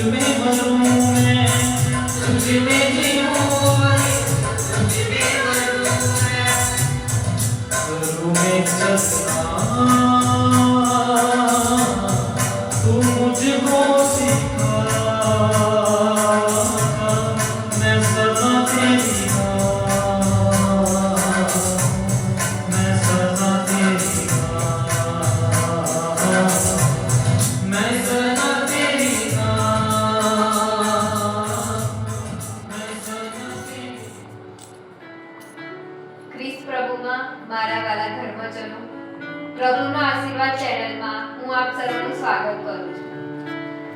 में मरूं मैं, तुझ में जीऊं तुझ में मरूं मैं, करूं मैं चलना तू मुझको सिखा, मैं सदा तेरी मैं सदा तेरी मैं सदा तेरी मैं सदा तेरी। ખ્રિસ્ત પ્રભુમાં મારા વાલા ધર્મજનો, પ્રભુનો આશીર્વાદ ચેનલમાં હું આપ સર્વનું સ્વાગત કરું છું.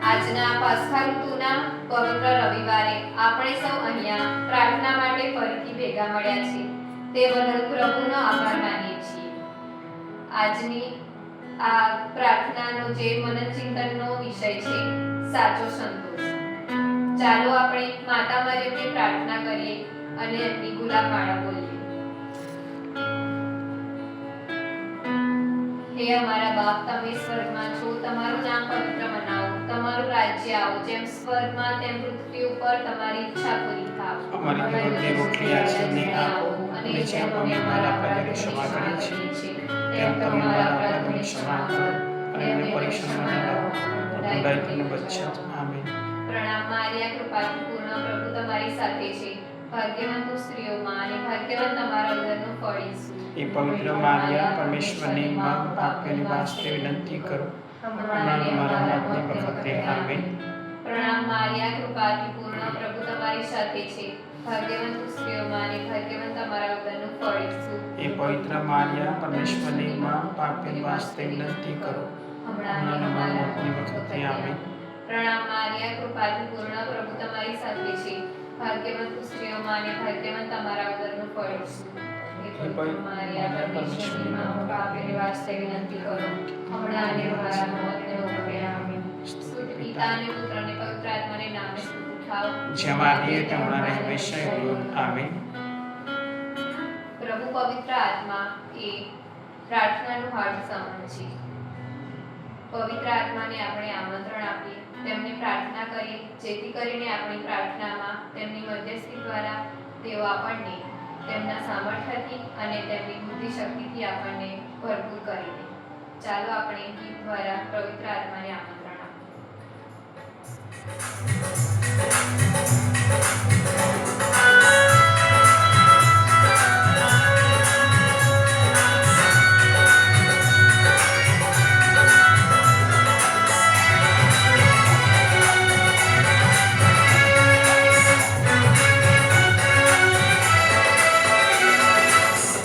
આજના પાસ્ખા ઋતુના પવિત્ર રવિવારે આપણે સૌ અહીંયા પ્રાર્થના માટે ફરીથી ભેગા મળ્યા છીએ. તે બદલ પ્રભુનો આભાર માનીએ છીએ. આજની આ પ્રાર્થનાનો જે મનનચિંતનનો વિષય છે સાચો સંતોષ. ચાલો આપણે માતા મરિયમની પ્રાર્થના કરીએ અને એમની ગુલાબમાળા બોલીએ. હે અમારા બાપ, તમે સ્વર્ગમાં છો, તમારું નામ પવિત્ર મનાવો, તમારું રાજ્ય આવો, જેમ સ્વર્ગમાં તેમ પૃથ્વી ઉપર તમારી ઈચ્છા પૂરી થાવ. અમારી દરરોજની રોટલી આજે અમને આપો, અને જેમ અમે અમારા અપરાધીઓને ક્ષમા કરીએ છીએ તેમ તમે અમારા અપરાધોની ક્ષમા કરો, અને અમને પરીક્ષામાં ન લાવો પણ બુરાઈથી બચાવો. આમેન. પ્રણામ મારિયા, કૃપાથી પૂર્ણ, પ્રભુ તમારી સાથે છે, ભાગ્યવાન તું સ્ત્રીઓમાં અને ભાગ્યવાન તમારા ઉદરનું ફળ ઈસુ. એ પવિત્ર મારિયા, પરમેશ્વરની માં, પાપીઓની વાસ્તે વિનંતી કરો, હમણાં અને અમારા મરણની વખતે. આમેન. પ્રણામ મારિયા, કૃપાથી પૂર્ણ, પ્રભુ તમારી સાથે છે, ભાગ્યવાન તું સ્ત્રીઓમાં અને ભાગ્યવાન તમારા ઉદરનું ફળ ઈસુ. એ પવિત્ર મારિયા, પરમેશ્વરની માં, પાપીઓની વાસ્તે વિનંતી કરો, હમણાં હમણાં અને અને અમારા અમારા મરણની વખતે. આમેન. પ્રણામ મારિયા, કૃપાથી પૂર્ણ, પ્રભુ તમારી સાથે છે, ભાગ્યવાન તું સ્ત્રીઓમાં અને ભાગ્યવાન તમારા ઉદરનું ફળ ઈસુ. હે પવિત્ર મારિયા, પરમેશ્વરની માં, પાપીઓની વાસ્તે વિનંતી કરો, હમણાં અને અમારા મરણની વખતે. આમેન. સ્તુતિ પિતા અને પુત્ર અને પવિત્ર આત્માને નામે સ્તુતિ થાવ, જેમ આદિએ તેમ હમણાં અને હંમેશા એવું. આમેન. પ્રભુ પવિત્ર આત્મા એ પ્રાર્થનાનું હાર્દ સમાન છે. પવિત્ર આત્માને આપણે આમંત્રણ આપીએ, તેમને પ્રાર્થના કરીએ, જેથી કરીને આપણી પ્રાર્થનામાં તેમની મધ્યસ્થી દ્વારા તેઓ આપણને તેમના સામર્થ્યથી અને તેમની બુદ્ધિ શક્તિથી આપણને ભરપૂર કરી દે. ચાલો આપણે ગીત દ્વારા પવિત્ર આત્માને આમંત્રણ આપીએ.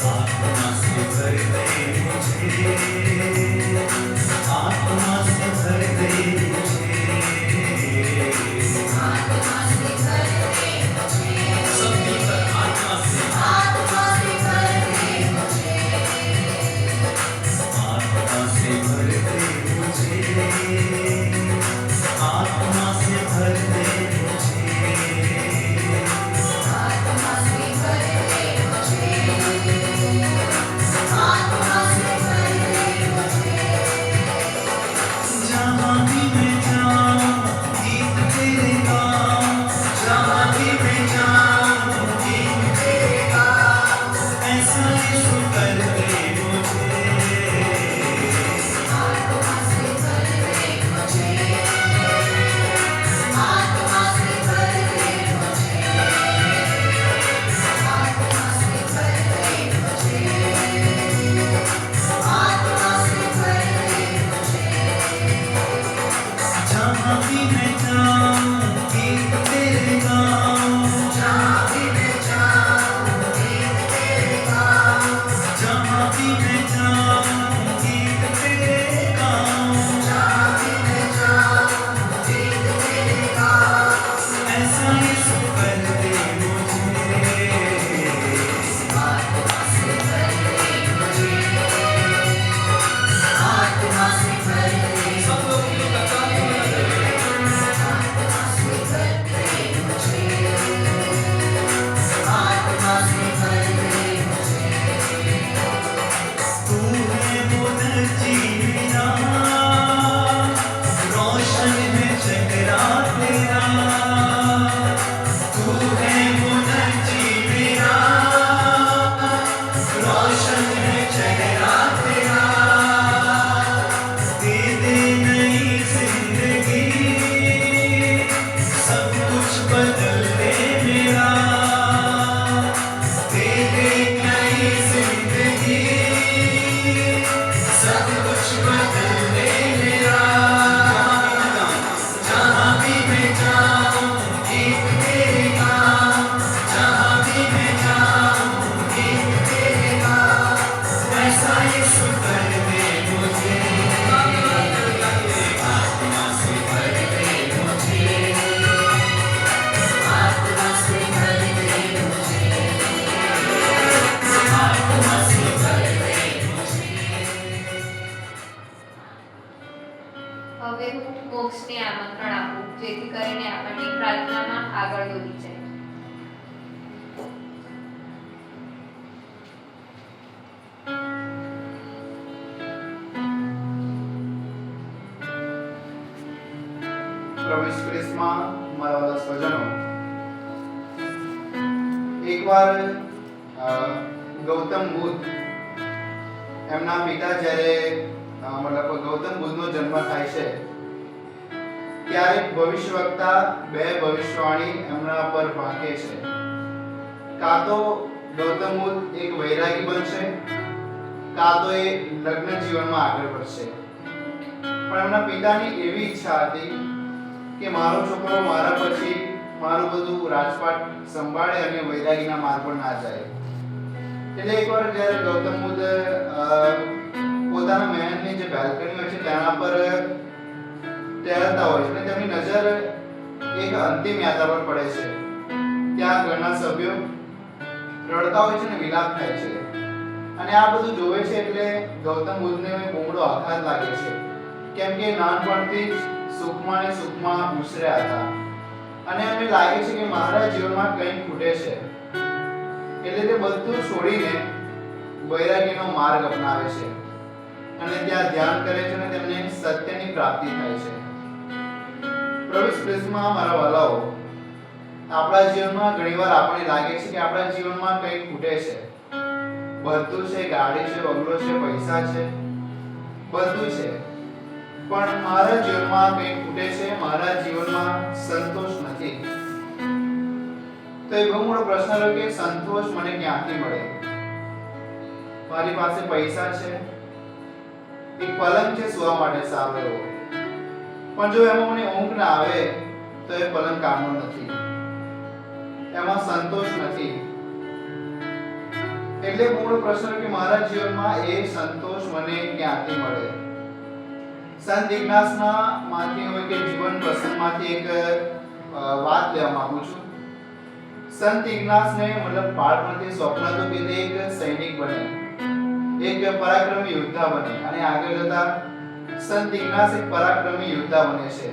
आत्मा से भर दे मुझे, आत्मा से भर दे જેથી કરીને આપણને પ્રાર્થનામાં આગળ દોરી જાય. પ્રભુ ઈસુ ખ્રિસ્તમાં મારા વાલા સ્વજનો, એકવાર ગૌતમ બુદ્ધ એમના પિતા જ્યારે મતલબ ગૌતમ બુદ્ધનો જન્મ થાય છે ત્યારે ભવિષ્યવક્તા બે ભવિષ્યવાણી એમના પર વાંકે છે. કાં તો ગૌતમ બુદ્ધ એક વૈરાગી બનશે, કાં તો એ લગ્ન જીવનમાં આગળ વધશે. પણ એમના પિતાની એવી ઈચ્છા હતી કે મારો છોકરો મારા પછી મારું બધું રાજપાટ સંભાળે અને વૈરાગીના માર્ગ પર ના જાય. એટલે એકવાર જ્યારે ગૌતમ બુદ્ધ પોતાના મહેલની જે બાલ્કની હોય છે તેના પર ટહેલતા હોય છે અને તેમની નજર એક અંતિમ યાત્રા પર પડે છે. ત્યાં ઘરના સભ્યો રડતા હોય છે અને વિલાપ થાય છે. અને આ બધું જોવે છે એટલે ગૌતમ બુદ્ધને બહુ મોટો આઘાત લાગે છે, કેમ કે નાનપણથી જ સુખમાં ને સુખમાં ઉછર્યા હતા અને એમને લાગે છે કે મારા જીવનમાં કંઈ ખૂટે છે. એટલે તે બધું છોડીને વૈરાગીનો માર્ગ અપનાવે છે અને ત્યાં ધ્યાન કરે છે અને તેમને સત્યની પ્રાપ્તિ થાય છે. પ્રભુ ખ્રિસ્તમાં મારા વાલાઓ, આપણા જીવનમાં ઘણીવાર આપણને લાગે છે કે આપણા જીવનમાં કંઈ ખૂટે છે. બધું છે, ગાડી છે, બંગલો છે, પૈસા છે, બધું છે, પણ મારા જીવનમાં કંઈ ખૂટે છે, મારા જીવનમાં સંતોષ નથી. તો એ બહુ મોટો પ્રશ્ન રહ્યો કે સંતોષ મને ક્યાંથી મળે? મારી પાસે પૈસા છે, એક પલંગ છે સુવા માટે સારો એવો, પણ જો એમાં મને ઊંઘ ના આવે તો એ પલંગ કામનો નથી, એમાં સંતોષ નથી. એટલે બહુ મોટો પ્રશ્ન કે મારા જીવનમાં એ સંતોષ મને ક્યાંથી મળે? સંત ઇગ્નાસના માંથી હોય કે જીવન પ્રસંગમાંથી એક વાત લેવા માંગુ છું. સંત ઇગ્નાસને મતલબ બાળપણથી સ્વપ્ન હતું કે તે એક સૈનિક બને, એક પરાક્રમી યોદ્ધા બને અને આગળ જતા સંત ઇગ્નાસ એક પરાક્રમી યોદ્ધા બને છે.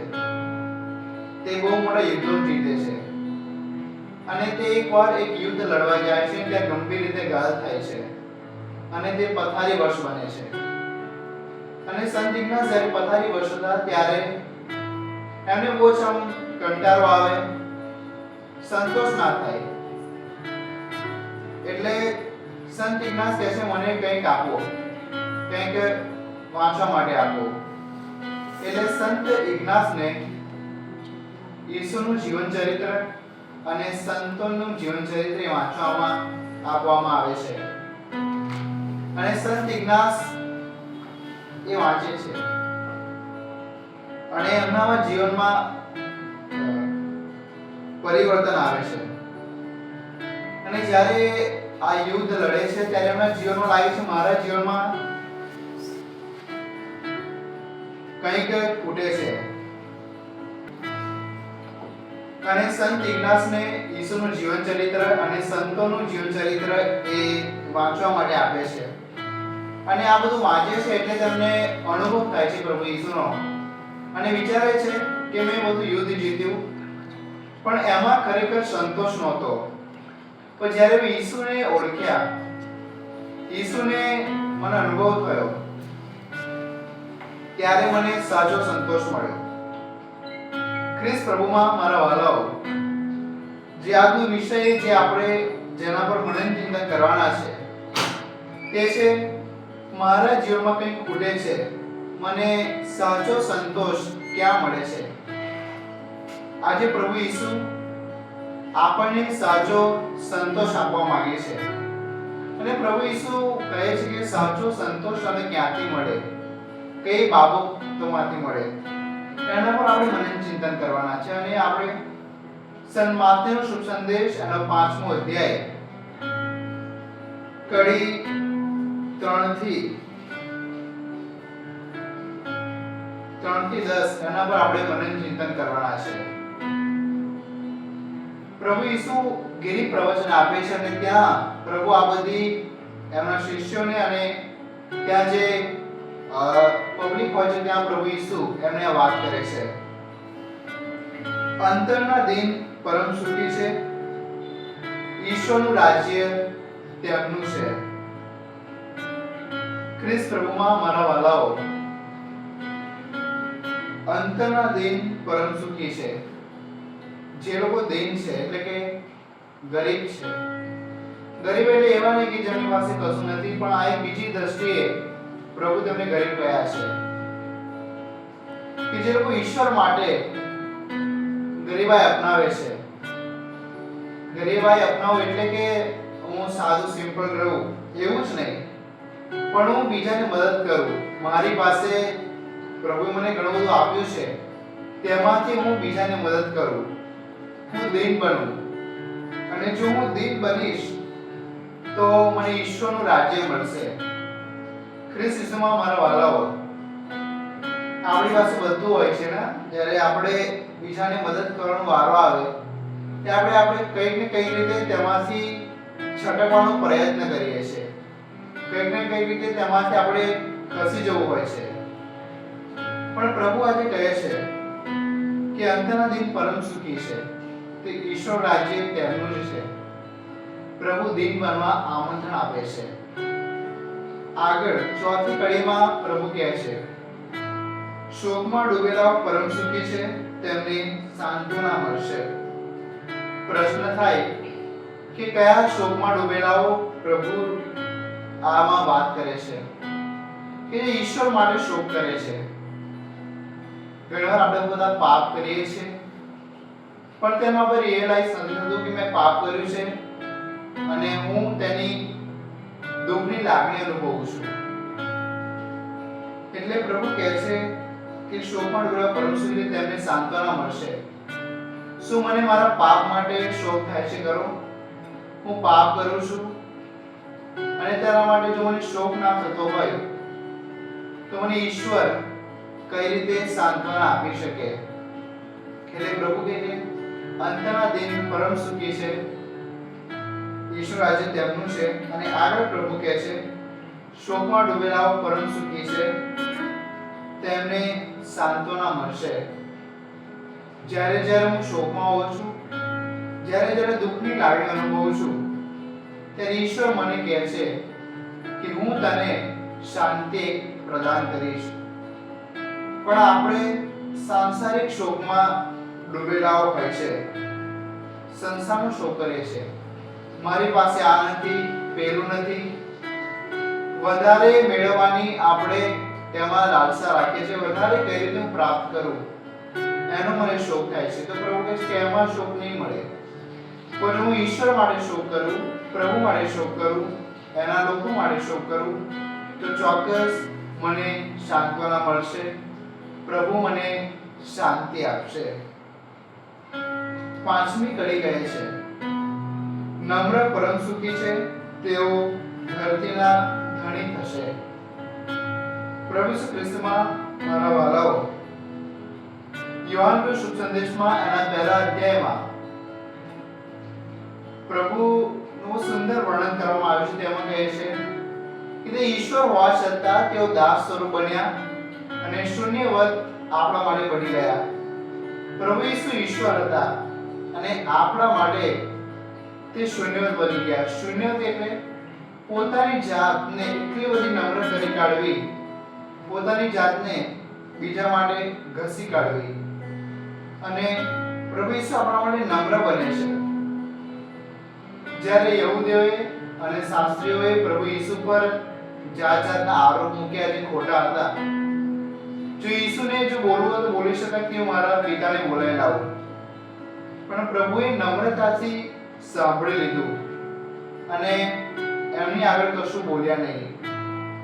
તે બહુ મોટા યુદ્ધો જીતે છે અને તે એકવાર એક યુદ્ધ લડવા જાય છે, ત્યાં ગંભીર રીતે ઘાયલ થાય છે અને તે પથારી વર્ષ બને છે. અને સંત ઇગ્નાસ જ્યારે પથારી વર્ષ હતા ત્યારે એમને બહુ જ કંટાળો આવે, સંતોષ ના થાય. એટલે સંત ઇગ્નાસ કહે છે મને કંઈક આપો, કંઈક વાંચવા માટે આપો. એટલે સંત ઇગ્નાસને ઈસુનું જીવન ચરિત્ર અને સંતોનું જીવન ચરિત્ર વાંચવામાં આપવામાં આવે છે અને સંત ઇગ્નાસ એ વાંચે છે અને એમના જીવનમાં પરિવર્તન આવે છે. અને જ્યારે આ યુદ્ધ લડે છે ત્યારે એમના જીવનમાં લાગે છે મારા જીવનમાં કંઈક ખૂટે છે. અને સંત ઇગ્નાસને ઈસુનું જીવન ચરિત્ર અને સંતોનું જીવન ચરિત્ર એ વાંચવા માટે આપે છે અને આ બધું વાંચે છે એટલે તેમને અનુભવ થાય છે પ્રભુ ઈસુનો અને વિચારે છે કે મેં બધું યુદ્ધ જીત્યું પણ એમાં ખરેખર સંતોષ નહોતો. પણ જ્યારે મેં ઈસુને ઓળખ્યા, ઈસુને મને અનુભવ થયો, ત્યારે મને સાચો સંતોષ મળ્યો. ખ્રિસ્ત પ્રભુમાં મારા વાલાઓ, જે આજનો વિષય જે આપણે જેના પર મનન ચિંતન કરવાના છે તે છે મારા જીવનમાં કંઈક ખૂટે છે, મને સાચો સંતોષ ક્યાં મળે છે? આજે પ્રભુ ઈસુ આપણને સાચો સંતોષ આપવા માંગે છે અને પ્રભુ ઈસુ કહે છે કે સાચો સંતોષ તમને ક્યાંથી મળે, કઈ બાબતોમાંથી મળે, એના પર આપણે મનન ચિંતન કરવાના છે. અને આપણે સંત માથેનો શુભ સંદેશ એનો 5મો અધ્યાય કડી 3 થી 10 એના પર આપણે મનન ચિંતન કરવાના છે. પ્રભુ ઈસુ ગિરી પ્રવચન આપે છે અને ત્યાં પ્રભુ આ બધી એમના શિષ્યોને અને ત્યાં જે પબ્લિક હોય છે ત્યાં પ્રભુ ઈસુ એમને વાત કરે છે. અંતરના દિન પરમ સુખી છે, ઈશ્વરનું રાજ્ય તેમનું છે. ખ્રિસ્ત પ્રભુમાં મારા વાલાઓ, અંતરના દિન પરમ સુખી છે. જે લોકો દીન છે એટલે કે ગરીબ છે. ગરીબ એટલે એવા નહીં કે જેમની પાસે કશું નથી, પણ આ એક બીજી દ્રષ્ટિએ પ્રભુ તેમને ગરીબ કહ્યા છે કે જે લોકો ઈશ્વર માટે ગરીબાઈ અપનાવે છે. ગરીબાઈ અપનાવું એટલે કે હું સાદું સિમ્પલ રહું એવું જ નહીં, પણ હું બીજાને મદદ કરું. મારી પાસે પ્રભુએ મને ઘણું બધું આપ્યું છે, તેમાંથી હું બીજાને મદદ કરું, હું દીન બનું. અને જો હું દીન બનીશ તો મને ઈશ્વરનું રાજ્ય મળશે. ખ્રિસ્ત ઈસુમાં મારા વાલાઓ, આપણી પાસે બધું હોય છે ને, જ્યારે આપણે બીજાને મદદ કરવાનો વારો આવે ત્યારે આપણે કંઈક ને કંઈક રીતે તેમાંથી છટકવાનો પ્રયત્ન કરીએ છીએ. કંઈક ને કંઈક રીતે તેમાંથી આપણે ખસી જવું હોય છે. પણ પ્રભુ આજે કહે છે કે અંતના દિન પરમ સુખી છે, તે ઈશ્વર રાજ્ય તેમનું જ છે. પ્રભુ દિન બનવા આમંત્રણ આપે છે. આગળ ચોથી કડીમાં પ્રભુ કહે છે, શોકમાં ડૂબેલા પરમ સુખી છે, તેમને સાંત્વના મળશે. પ્રશ્ન થાય કે કયા શોકમાં ડૂબેલાઓ પ્રભુ આમાં વાત કરે છે, કે જે ઈશ્વર માટે શોક કરે છે. ઘણીવાર આપણે બધા પાપ કરીએ છીએ, પણ તેમાં આપણે રિયલાઇઝ નથી થતું કે મેં પાપ કર્યું છે અને હું તેની દુઃખની લાગણી અનુભવું છું. એટલે પ્રભુ કહે છે કે શોકમાં ડૂબેલા પરમ સુખી તેમને સાંત્વના મળશે. શું મને મારા પાપ માટે શોક થાય છે? કરો, હું પાપ કરું છું અને તેના માટે જો મને શોક ના થતો હોય તો મને ઈશ્વર કઈ રીતે સાંત્વના આપી શકે? એટલે પ્રભુ કહે છે અંતના દિન પરમ સુખી છે, ઈશ્વર આજે તેમનું છે. અને આગળ પ્રભુ કહે છે શોકમાં ડૂબેલાઓ પરમ સુખી છે, તેમને સાંત્વના મળશે. જ્યારે જ્યારે હું શોકમાં હોઉં છું, જ્યારે જ્યારે દુઃખની લાગણી અનુભવું છું, ત્યારે ઈશ્વર મને કહે છે કે હું તને શાંતિ પ્રદાન કરીશ. પણ આપણે સાંસારિક શોકમાં ડૂબેલાઓ હોય છે, સંસારનો શોક કરીએ છીએ. મારી પાસે આ નથી, પેલું નથી, વધારે મેળવવાની આપણે તેમાં લાલસા રાખીએ છીએ. વધારે કઈ રીતે હું પ્રાપ્ત કરું એનો મને શોક થાય છે. તો પ્રભુ કહે છે કે એમાં શોક નહીં મળે, પણ હું ઈશ્વર માટે શોક કરું, પ્રભુ માટે શોક કરું, એના લોકો માટે શોક કરું, તો ચોક્કસ મને સાંત્વના મળશે. પ્રભુ મને શાંતિ આપશે. પાંચમી કડી કહે છે નમ્ર પરમ સુખી છે, તેઓ ધરતીના ધણી થશે. પ્રભુ ઈસુ ખ્રિસ્તમાં મારા વાલાઓ, યોહાનનો શુભ સંદેશમાં એના પહેલા અધ્યાયમાં પ્રભુનું સુંદર વર્ણન કરવામાં આવ્યું છે. તેમાં કહે છે કે તે ઈશ્વર હોવા છતાં તેઓ દાસ સ્વરૂપ બન્યા અને શૂન્યવત આપણા માટે બની ગયા. પ્રભુ ઈસુ ઈશ્વર હતા અને આપણા માટે તે શૂન્યવત બની ગયા. શૂન્યવત એટલે પોતાની જાતને એટલી બધી નમ્ર કરી કાઢવી, પોતાની જાતને બીજા માટે ઘસી કાઢવી. અને પ્રભુ ઈસુ આપણા માટે નમ્ર બને છે. જ્યારે યહૂદીઓએ અને શાસ્ત્રીઓએ પ્રભુ ઈસુ પર જાતના આરોપ મૂક્યા જે ખોટા હતા, જો ઈસુને જો બોલવું તો બોલી શકાય કે હું મારા પિતાને બોલાવી લાવું, પણ પ્રભુએ નમ્રતાથી સાંભળી લીધું અને એમની આગળ કશું બોલ્યા નહીં.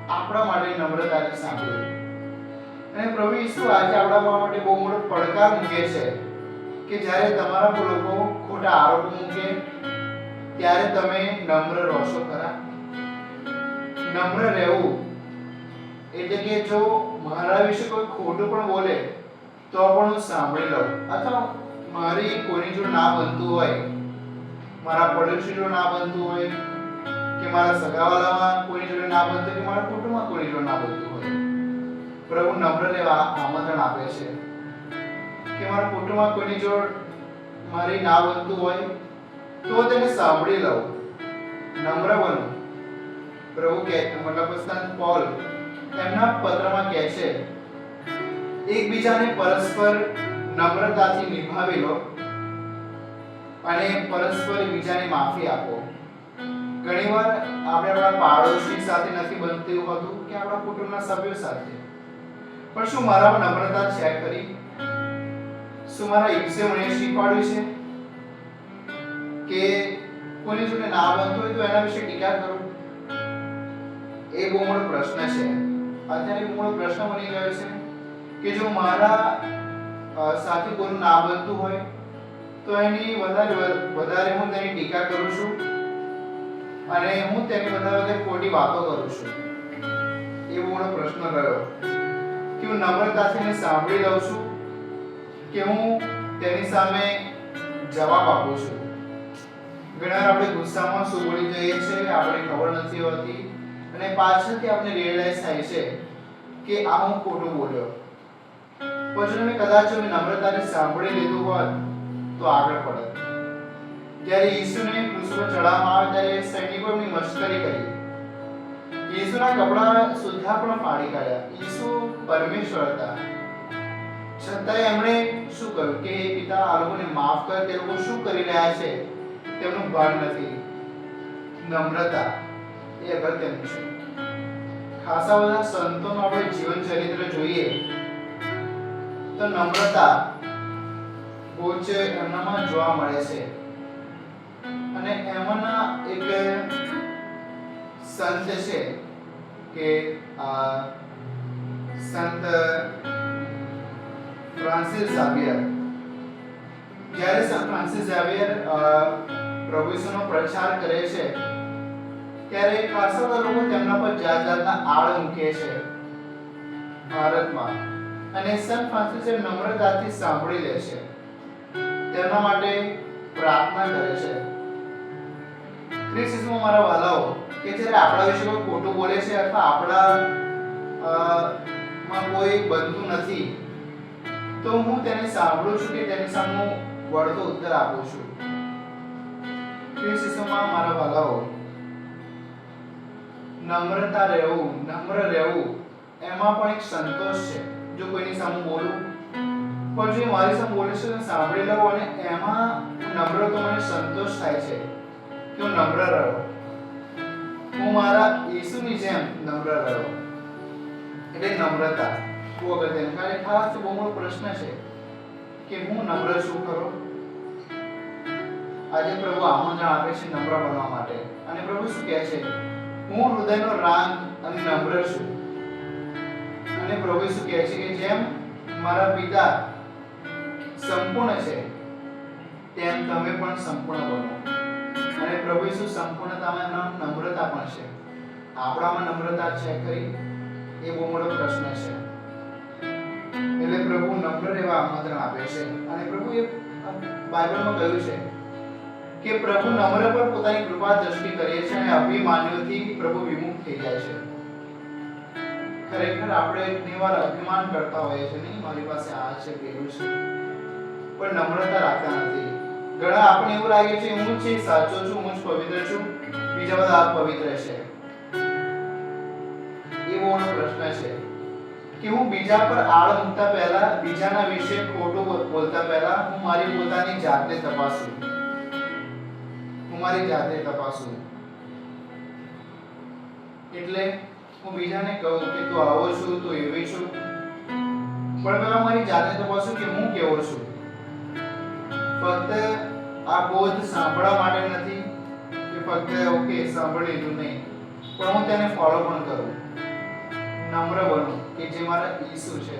આપણા માટે નમ્રતાથી સાંભળ્યું. અને પ્રભુ ઈસુ આજે આપણા માટે બહુ મોટો પડકાર મૂકે છે કે જ્યારે તમારા લોકો ખોટા આરોપ મૂકે ત્યારે તમે નમ્ર રહો ખરા. નમ્ર રહેવું એટલે કે જો મારા વિશે કોઈ ખોટું પણ બોલે તો પણ હું સાંભળી લઉં, અથવા મારી કોઈની જોડે ના બનતું હોય, મારા પડોશી જોડે ના બનતું હોય, કે મારા સગાવાલામાં કોઈ જોડે ના બનતું, કે મારા કુટુંબમાં કોઈ જોડે ના બનતું હોય, પ્રભુ નમ્ર રહેવા આમંત્રણ આપે છે. કે મારા કુટુંબમાં કોઈની જોડ મારી ના બનતું હોય તો તેને સાંભળી લઉં, નમ્ર બનું. પ્રભુ કહે, મતલબ સંત પોલ એમના પત્રમાં કહે છે, એકબીજાને પરસ્પર નમ્રતાથી નિભાવી લો અને પરસ્પર એકબીજાને માફી આપો. ઘણીવાર આપણે આપણા પાડોશી સાથે નથી બનતું હોતું કે આપણા કુટુંબના સભ્યો સાથે, પણ શું મારામાં નમ્રતા છે ખરી? શું મારા ઈશ્વરે મને શીખવાડ્યું છે કે કોની જોડે ના બનતું હોય તો એના વિશે ટીકા કરું? એ બહુ મોટો પ્રશ્ન છે. અત્યારે બહુ મોટો પ્રશ્ન બની ગયો છે કે જો મારા સાથે કોઈનું ના બનતું હોય તો એની વધારે હું તેની ટીકા કરું છું અને હું તેની વધારે ખોટી વાતો કરું છું. એ બહુ મોટો પ્રશ્ન રહ્યો કે હું નમ્રતાથી એને સાંભળી લઉં છું કે હું તેની સામે જવાબ આપું છું. ઘણા આપણે ગુસ્સામાં શું બોલી જઈએ છીએ, આપણે ખબર નથી હોતી અને પાછળથી આપણે રિયલાઇઝ થાય છે કે આ હું ખોટું બોલ્યો. પછી મેં કદાચ નમ્રતાથી સાંભળી લીધું હોત તો આગળ પડત. જ્યારે ઈસુને ક્રૂસ પર ચડાવવામાં આવે ત્યારે સૈનિકો એમની મશ્કરી કરી, ઈસુના કપડા સુદ્ધા પણ ફાડી કાઢ્યા. ઈસુ પરમેશ્વર હતા, છતાંય એમણે શું કહ્યું કે પિતા આ લોકોને માફ કર, તે લોકો શું કરી રહ્યા છે તેમનું ભાન નથી. નમ્રતા એ અગત્યનું છે. ખાસા બધા સંતોનું આપણે જીવન ચરિત્ર જોઈએ તો નમ્રતા બહુ જ એમનામાં જોવા મળે છે. અને એમાંના એક સંત છે કે સંત ફ્રાન્સિસ ઝાવિયર. જ્યારે સંત ફ્રાન્સિસ ઝાવિયર પ્રભુ ઈસુનો પ્રચાર કરે છે ત્યારે ખાસા બધા લોકો તેમના પર જાતના આડ મૂકે છે ભારતમાં, અને સંત ફ્રાન્સિસ નમ્રતાથી સાંભળી લે છે, તેમના માટે પ્રાર્થના કરે છે. ખ્રિસ્તમાં મારા વાલાઓ, કે જ્યારે આપણા વિશે કોઈ ખોટું બોલે છે અથવા આપણા માં કોઈ બનતું નથી તો હું તેને સાંભળું છું કે તેની સામે વળતો ઉત્તર આપું છું. ખ્રિસ્તમાં મારા વાલાઓ, નમ્રતા રહેવું, નમ્ર રહેવું એમાં પણ એક સંતોષ છે. જો કોઈની સામે બોલું પણ જો મારી સામે બોલે છે તો સાંભળી લઉં અને એમાં નમ્ર તો મને સંતોષ થાય છે કે હું નમ્ર રહ્યો, હું મારા ઈસુની જેમ નમ્ર રહ્યો. એટલે નમ્રતા બહુ અગત્યનું. કારણ ખાસ બહુ મોટો પ્રશ્ન છે કે હું નમ્ર છું ખરો? આજે પ્રભુ આમંત્રણ આપે છે નમ્ર બનવા માટે, અને પ્રભુ શું કહે છે? હું હૃદયનો રાંગ અને નમ્ર છું. અને પ્રભુ શું કહે છે કે જેમ મારા પિતા સંપૂર્ણ છે તેમ તમે પણ સંપૂર્ણ બનો. અને પ્રભુ ઈસુ સંપૂર્ણતામાં નમ્રતા પણ છે. આપણામાં નમ્રતા છે ખરી? એ બહુ મોટો પ્રશ્ન છે. એટલે પ્રભુ નમ્ર રહેવા આમંત્રણ આપે છે. અને પ્રભુએ બાઇબલમાં કહ્યું છે કે પ્રભુ નમ્ર પર પોતાની કૃપા દ્રષ્ટિ કરે છે અને અભિમાનીઓથી પ્રભુ વિમુખ થઈ જાય છે. ખરેખર આપણે ઘણીવાર અભિમાન કરતા હોઈએ છીએ, નહીં મારી પાસે આ છે પેલું છે, પણ નમ્રતા રાખતા નથી. ઘણા આપણે એવું લાગે છે હું જ સાચો છું, હું જ પવિત્ર છું, બીજા બધા અપવિત્ર છે. એ બહુ મોટો પ્રશ્ન છે કે હું બીજા પર આળ મૂકતા પહેલા, બીજાના વિશે ખોટું બોલતા પહેલા હું મારી પોતાની જાતને તપાસું. મારી જાતે તપાસું. એટલે હું બીજાને કહું કે તું આવો છું, તું એવી છું, પણ પહેલા મારી જાતે તપાસું કે હું કેવો છું. ફક્ત આ બોધ સાંભળવા માટે નથી કે ફક્ત ઓકે સાંભળી લીધું, નહીં, પણ હું તેને ફોલો પણ કરું. નમ્ર બનું કે જે મારા ઈસુ છે.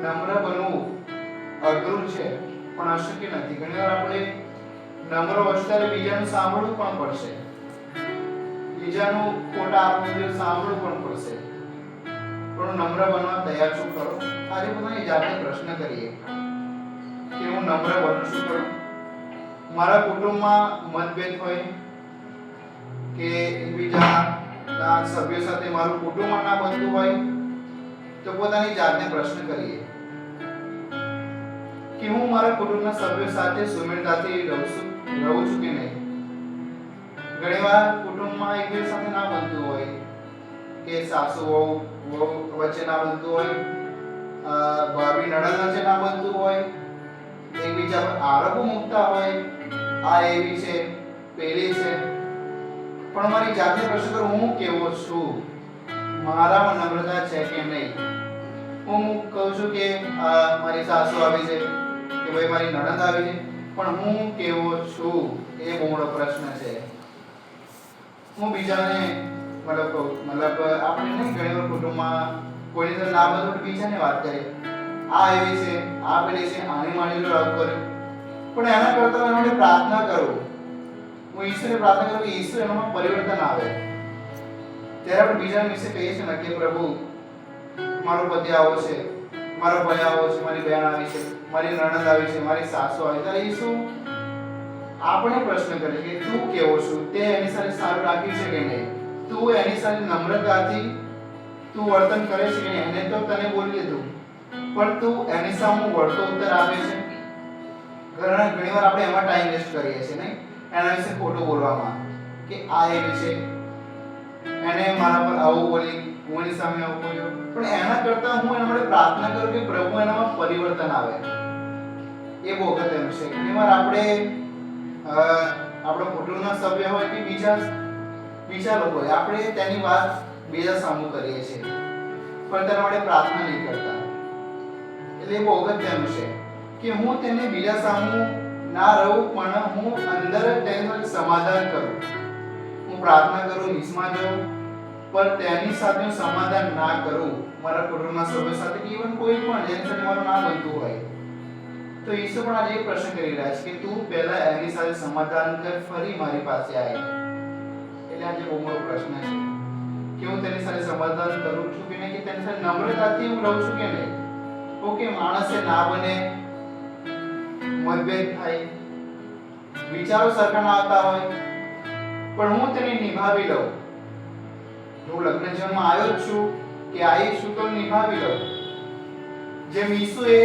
નમ્ર બનવું અઘરું છે પણ અશક્ય નથી. ઘણીવાર આપણે નમ્ર અવસ્થાએ બીજાનું સાંભળવું પણ પડશે, બીજાનું ખોટા આરોપો સાંભળવું પણ પડશે, પણ નમ્ર બનવા તૈયાર છું ખરો? આજે પોતાની જાતને પ્રશ્ન કરીએ કે હું નમ્ર બનું છું ખરો? મારા કુટુંબમાં મતભેદ હોય કે એકબીજાના સભ્યો સાથે મારું કુટુંબ ના બનતું હોય તો પોતાની જાતને પ્રશ્ન કરીએ કે હું મારા કુટુંબના સભ્યો સાથે સુમેળતાથી રહું છું કે નહીં. ઘણીવાર કુટુંબમાં એકબીજા સાથે ના બનતું હોય, કે સાસુ વહુ વચ્ચે ના બનતું હોય, ભાભી નણંદ વચ્ચે ના બનતું હોય, એકબીજા પર આરોપો મૂકતા હોય, આ એવી છે, પેલી છે. પણ મારી જાતને પ્રશ્ન કરું, હું કેવો છું? મારામાં નમ્રતા છે કે નહીં? હું કહું છું કે મારી સાસુ આવી છે, કે ભાઈ મારી નણંદ આવી છે, પણ હું કેવો છું? એ બહુ મોટો પ્રશ્ન છે. હું બીજાને મતલબ આપણે નહીં ઘણી વાર કુટુંબમાં કોઈની સાથે ના બધું બીજાને વાત કરે, આ એવી છે, આ પેલી છે, આની માની રાવ કર્યું. પણ એના કરતા હું એમને પ્રાર્થના કરું, હું ઈશ્વરને પ્રાર્થના કરું કે ઈશ્વર એનામાં પરિવર્તન આવે. ત્યારે આપણે બીજાના વિશે કહીએ છીએ ને કે પ્રભુ મારો પતિ આવો છે, મારો ભાઈ આવો છે, મારી બહેન આવી છે, મારી નણંદ આવી છે, મારી સાસુ આવી. ત્યારે ઈસુ આપણે પ્રશ્ન કરે કે તું કેવો છું? તે એની સાથે સારું રાખ્યું છે કે નહીં? તું એની સાથે નમ્રતાથી તું વર્તન કરે છે કે નહીં? એને તો તને બોલી લીધું, પણ તું એની સામે વળતો ઉત્તર આપે છે. ઘણીવાર આપણે એમાં ટાઈમ વેસ્ટ કરીએ છીએ નહીં, એના વિશે ખોટું બોલવામાં, કે આ એવી છે, એને મારા પર આવું બોલી, હું એની સામે આવું બોલ્યો. પણ એના કરતા હું એના માટે પ્રાર્થના કરું કે પ્રભુ એનામાં પરિવર્તન આવે. એ બહુ અગત્યનું છે. ઘણીવાર આપણે આપણો કુટુંબના સભ્ય હોય કે બીજા લોકો હોય, આપણે તેની વાત બીજા સામું કરીએ છીએ, પણ તેના માટે પ્રાર્થના નહીં કરતા. એટલે એ બહુ અગત્યનું છે કે હું તેને બીજા સામું ના રહું, પણ હું અંદર તેની સાથે સમાધાન કરું. હું પ્રાર્થના કરું, નિસ્મા જાઉં, પણ તેની સાથે હું સમાધાન ના કરું. મારા કુટુંબના સભ્યો સાથે કે ઇવન કોઈ પણ જેની સાથે મારું ના બનતું હોય, તો ઈસુ પણ આજે એક પ્રશ્ન કરી રહ્યા છે કે તું પહેલા એની સાથે સમાધાન કર, ફરી મારી પાસે આય. એટલે આજે બહુ મોટો પ્રશ્ન છે કે હું તેની સાથે સમાધાન કરું છું કે નહીં, કે તેની સાથે નમ્રતાથી હું રહું છું કે નહીં. ઓકે, માણસે ના બને, મતભેદ થાય, વિચારો સરખા ના આવતા હોય, પણ હું તેને નિભાવી લઉં. હું લગ્ન જીવનમાં આવ્યો જ છું કે આવી છું તો નિભાવી લઉં. જેમ ઈસુએ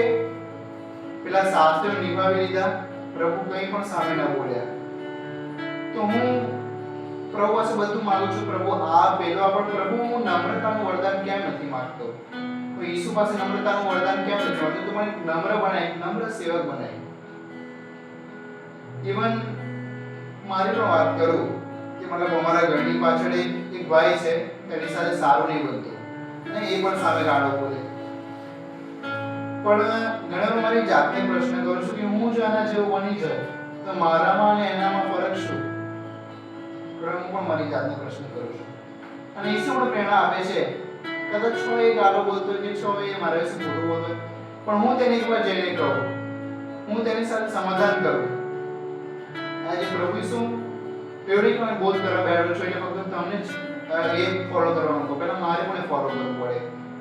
પેલા શાસ્ત્રીઓ નિભાવી લીધા, પ્રભુ કંઈ પણ સામે ન બોલ્યા. તો હું પ્રભુ પાસે બધું માંગુ છું, પ્રભુ આ પેલો, પણ પ્રભુ હું નમ્રતાનું વરદાન કેમ નથી માંગતો? તો ઈસુ પાસે નમ્રતાનું વરદાન કેમ નથી માંગતો? તો મને નમ્ર બનાય, નમ્ર સેવક બનાય. ઇવન મારી પણ વાત કરું કે મતલબ અમારા ઘરની પાછળ એક ભાઈ છે, તેની સાથે સારું નહીં બનતું ને એ પણ સામે ગાળો બોલે. પણ ઘણા મારી જાતને પ્રશ્ન કરું છું કે હું જો આના જેવો બની જાઉં તો મારામાં અને એનામાં ફરક શું? હું પણ મારી જાતને પ્રશ્ન કરું છું. અને ઈસુ પણ પ્રેરણા આપે છે. કદાચ છો એ ગાળો બોલતો હોય કે છો એ મારા વિશે ખોટું બોલતો હોય, પણ હું તેને એકવાર જઈને કહું, હું તેની સાથે સમાધાન કરું. આજે પ્રભુ ઈસુ પ્યોરિટીમાં બોધ કરવા બેઠો છું, એટલે ફક્ત તમને જ એ ફોલો કરવાનું કહું. પહેલા મારે પણ ફોલો કરવું પડે,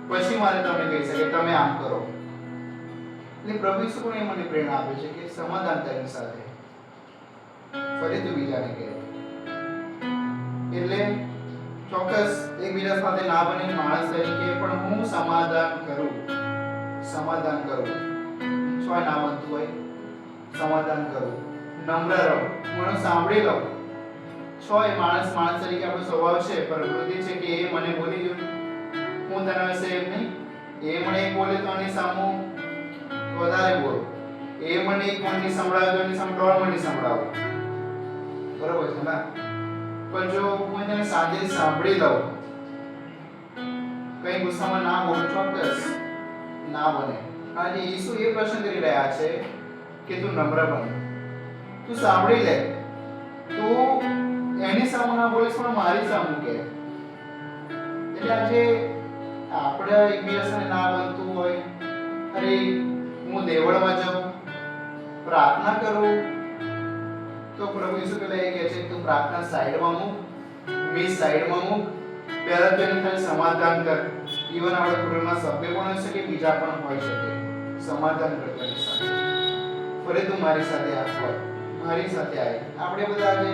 પછી મારે તમને કહી શકે તમે આમ કરો. એટલે પ્રભુ ઈસુ પણ એ મને પ્રેરણા આપે છે કે સમાધાન તેની સાથે, ફરીથી બીજાને કહે. એટલે ચોક્કસ એકબીજા સાથે ના બને માણસ તરીકે, પણ હું સમાધાન કરું. છોય ના બનતું હોય, સમાધાન કરું, નમ્ર રહું, હું સાંભળી લઉં. છોય માણસ તરીકે આપણો સ્વભાવ છે, પ્રકૃતિ છે કે એ મને બોલી ગયું, હું તેના વિશે એમ નહીં, એ મને એક બોલે તો એની સામું વધારે બોલું, એ મને એક મનની સંભળાવે તો એની સામે 3 મનની સંભળાવું. બરોબર છે ને? પણ જો હું તેને શાંતિથી સાંભળી લઉં, કઈ ગુસ્સામાં ના બોલું, ચોક્કસ ના બને. આજે ઈસુ એ પ્રશ્ન કરી રહ્યા છે કે તું નમ્ર બન, તું સાંભળી લે, તું એની સામે ના બોલીશ પણ મારી સામે કે. એટલે આજે આપણે એકબીજા સાથે ના બનતું હોય, અરે હું દેવળમાં જાઉં, પ્રાર્થના કરું, તો પ્રભુ ઈસુ પહેલા એ કહે છે તું પ્રાર્થના સાઈડમાં મૂક, મી સાઈડમાં મૂક, પહેલા તેની સાથે સમાધાન કર. ઇવન આપણે કુટુંબના સભ્ય પણ હોઈ શકે, બીજા પણ હોઈ શકે, સમાધાન કર તેની સાથે. ફરી તું મારી સાથે આવ, મારી સાથે આવી. આપણે બધા આજે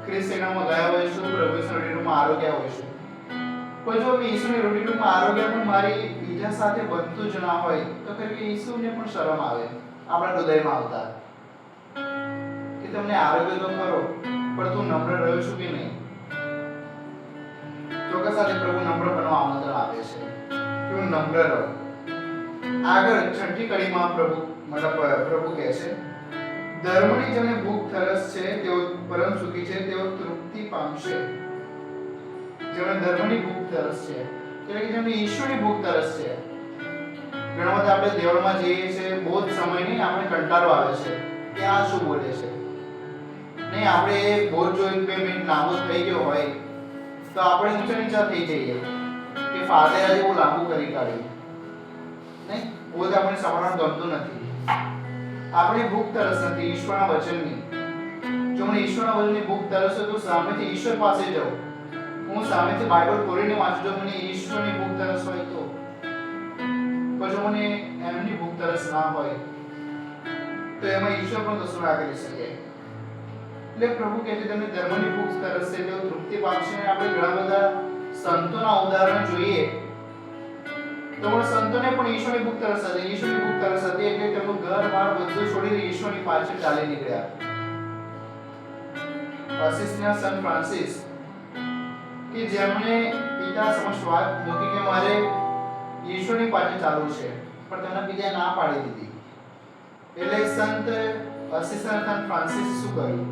ખ્રિસ્તીનામાં ગયા હોઈશું, પ્રભુ ઈસુની રોટીમાં આરોગ્ય હોઈશું, પણ જો મેં ઈસુની રોટીમાં આરોગ્ય પણ મારી બીજા સાથે બનતું જ ના હોય તો કે ઈસુને પણ શરમ આવે. આપણા હૃદયમાં આવતા કે તમને આરોગ્ય તો ખરો પણ તું નમ્ર રહ્યો છું કે નહીં. ચોક્કસ આજે પ્રભુ નમ્ર બનવા આમંત્રણ આપે છે કે હું નમ્ર રહું. આગળ છઠ્ઠી કડીમાં પ્રભુ કહે છે ધર્મની જેને ભૂખ તરસ છે તેઓ પરમ સુખી છે, તેઓ તૃપ્તિ પામશે. જેમને ધર્મની ભૂખ તરસ છે એટલે કે જેમને ઈશ્વરની ભૂખ તરસ છે. ઘણા બધા આપણે દેવળમાં જઈએ છીએ, બહુ જ સમય નહીં આપણે કંટાળો આવે છે કે આ શું બોલે છે નહીં, આપણે બહુ જોઈને 2 મિનિટ લાંબો થઈ ગયો હોય તો આપણે ઊંચા નીચા થઈ જઈએ કે ફાધર આજે બહુ લાંબુ કરી કાઢ્યું નહીં, બહુ આપણને સાંભળવાનું ગમતું નથી. આપણી ભૂખ તરસ નથી ઈશ્વરના વચનની. જો મને ઈશ્વરના વચનની ભૂખ તરસ હોય તો સામેથી ઈશ્વર પાસે જાઉં, હું સામેથી બાઇબલ ખોલીને વાંચું. જો મને ઈશ્વરની ભૂખ તરસ હોય તો જો મને એમની ભૂખ તરસ ના હોય તો એમાં ઈશ્વર પણ કશું ના કરી શકે. એટલે પ્રભુ કહે છે તમને ધર્મની ભૂખ તરસ છે તેઓ તૃપ્તિ પામશે. આપણે ઘણા બધા સંતોના ઉદાહરણ જોઈએ તો પણ સંતોને પણ ઈશ્વરની ભૂખ તરસ હતી. ઈશ્વરની ભૂખ તરસ હતી એટલે તેમનું ઘર બાર બધું છોડીને ઈશ્વરની પાછળ ચાલી નીકળ્યા. અસીસના સંત ફ્રાન્સિસ કે જેમણે પિતા સમક્ષ વાત મૂકી કે મારે ઈશ્વરની પાછળ ચાલવું છે પણ તેમના પિતાએ ના પાડી દીધી. એટલે સંત અસીસના સંત ફ્રાન્સિસ શું કર્યું,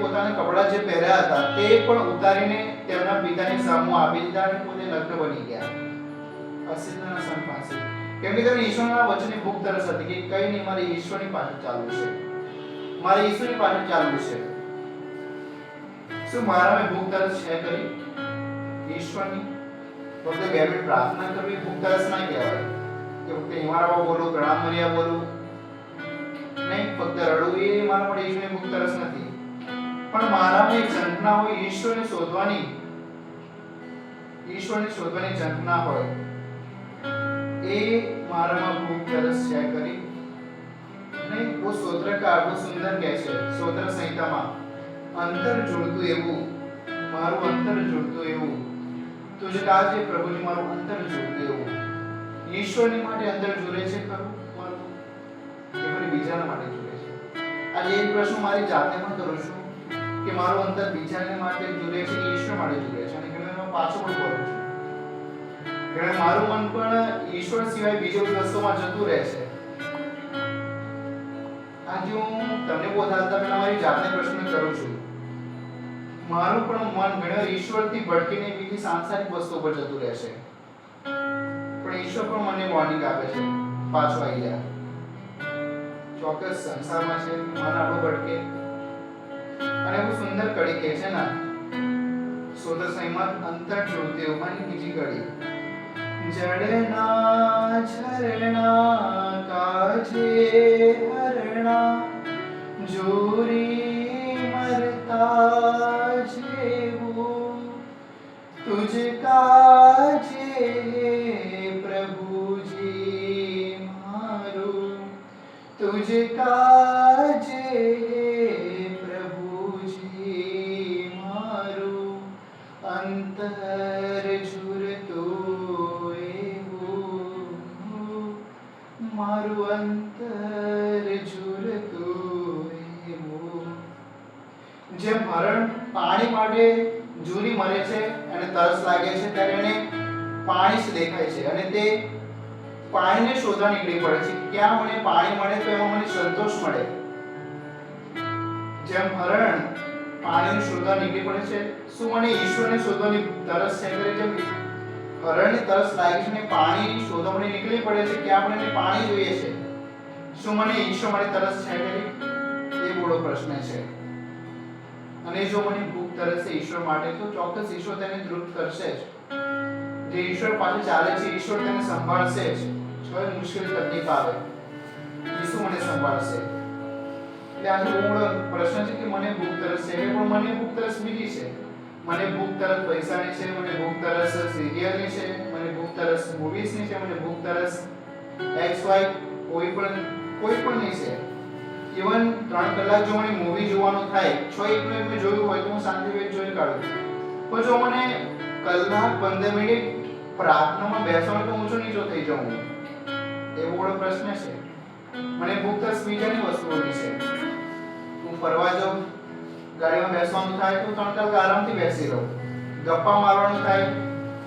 પોતાના કપડા જે પહેર્યા હતા તે પણ ઉતારીને તેમના પિતાની સામે આપી દીધા અને પોતે નગ્ન બની ગયા. અસીસના સંત ફ્રાન્સિસ કેમ કે તેમને ઈશ્વરના વચનની ભૂખ તરસ હતી કે કઈ નહીં મારે ઈશ્વરની પાછળ ચાલવું છે, મારે ઈશ્વરની પાછળ ચાલવું છે. શું મારામાં ભૂખ તરસ છે કરી ઈશ્વરની? ફક્ત 2 મિનિટ પ્રાર્થના કરવી ભૂખ તરસ ના કહેવાય કે ફક્ત ઈમારા બોલું, પ્રણામ મર્યા બોલું નહીં, ફક્ત રડવું એ મારા માટે ઈશ્વરની ભૂખ તરસ નથી. પણ મારામાં એક ઝંખના હોય ઈશ્વરને શોધવાની ઝંખના હોય, એ મારામાં ભૂખ તરસ છે કરી નહીં. वो સ્તોત્રકાર બહુ સુંદર કહે છે સ્તોત્ર સંહિતામાં, અંતર જોડતું એવું મારું અંતર જોડતું એવું તુજ કાજે પ્રભુજી મારું અંતર જોડતું એવું. ઈશ્વરની માટે અંતર જોડે છે ખરું મારું કે ફરી બીજાના માટે જોડે છે? આજે એક પ્રશ્ન મારી જાતને પણ કરું છું કે મારું અંતર બીજાને માટે જોડે છે કે ઈશ્વર માટે જોડે છે? અને ઘણી વાર પાછો પણ બોલું છું, ઘણા મારું મન પણ ઈશ્વર સિવાય બીજો વસ્તુમાં જતું રહે છે. આજે હું તમને બોલાવતા પહેલા મારી જાતને પ્રશ્ન કરું છું, મારું પણ મન ઘણા ઈશ્વરથી ભટકીને બીજી સાંસારિક વસ્તુ પર જતું રહેશે. પણ ઈશ્વર પણ મને વોર્નિંગ આપે છે પાછો આવી જા. ચોક્કસ સંસારમાં છે મન આપણું ભટકે. અને બહુ સુંદર કડી કહે છે ને સ્તોત્ર સંહિતામાં, અંતર જોડતે ઉમાની બીજી કડી, જડના ઝરણા કાજે હરણા જોરી મરતા જેવું તુજ કાજે પ્રભુજી મારું, તુજ કાજે પ્રભુજી મારું અંતર ઝુરતું એવું, મારું અંતર ઝુરતું એવું. જેમ હરણ પાણી માટે ઝૂરી મરે છે અને તરસ લાગે છે ત્યારે એને પાણી જ દેખાય છે અને તે પાણીને શોધવા નીકળી પડે છે. ક્યાં મને પાણી મળે તો એમાં મને સંતોષ મળે. જેમ હરણ પાણીને શોધવા નીકળી પડે છે, શું મને ઈશ્વરને શોધવાની તરસ છે? જેમ હરણને તરસ લાગે છે અને પાણી શોધવા માટે નીકળી પડે છે, ક્યાં મને પાણી જોઈએ છે, શું મને ઈશ્વર માટે તરસ છે? એ મોટો પ્રશ્ન છે. અને જો મને ભૂખ તરસે ઈશ્વર માટે તો ચોક્કસ ઈશ્વર તેને તૃપ્ત કરશે જ. જે ઈશ્વર પાસે ચાલે છે ઈશ્વર તેને સંભાળશે જ. કોઈ મુશ્કેલ તકલીફ આવે ઈસુ મને સંભાળશે. એટલે આજે મોટો પ્રશ્ન છે કે મને ભૂખ તરસ છે, પણ મને ભૂખ તરસ બીજી છે. મને ભૂખ તરસ પૈસાની છે, મને ભૂખ તરસ સિરિયલની છે, મને ભૂખ તરસ મૂવીઝની છે, મને ભૂખ તરસ XY કોઈ પણ નહીં છે. ઇવન 3 કલાક જો મને મૂવી જોવાનું થાય, 6 એક મેં જોયું હોય તો હું શાંતિથી જોઈ કાઢું. પણ જો મને કલાક 15 મિનિટ પ્રાર્થનામાં બેસવાનું તો ઊંચો નીચો થઈ જાઉં એવો બહુ પ્રશ્ન છે. મને ભૂખ તરસ બીજાની વસ્તુઓની છે. હું ફરવા જાઉં, ગાડીમાં બેસવાનું થાય તો 3 કલાક આરામથી બેસી રહું. ગપ્પા મારવાનું થાય,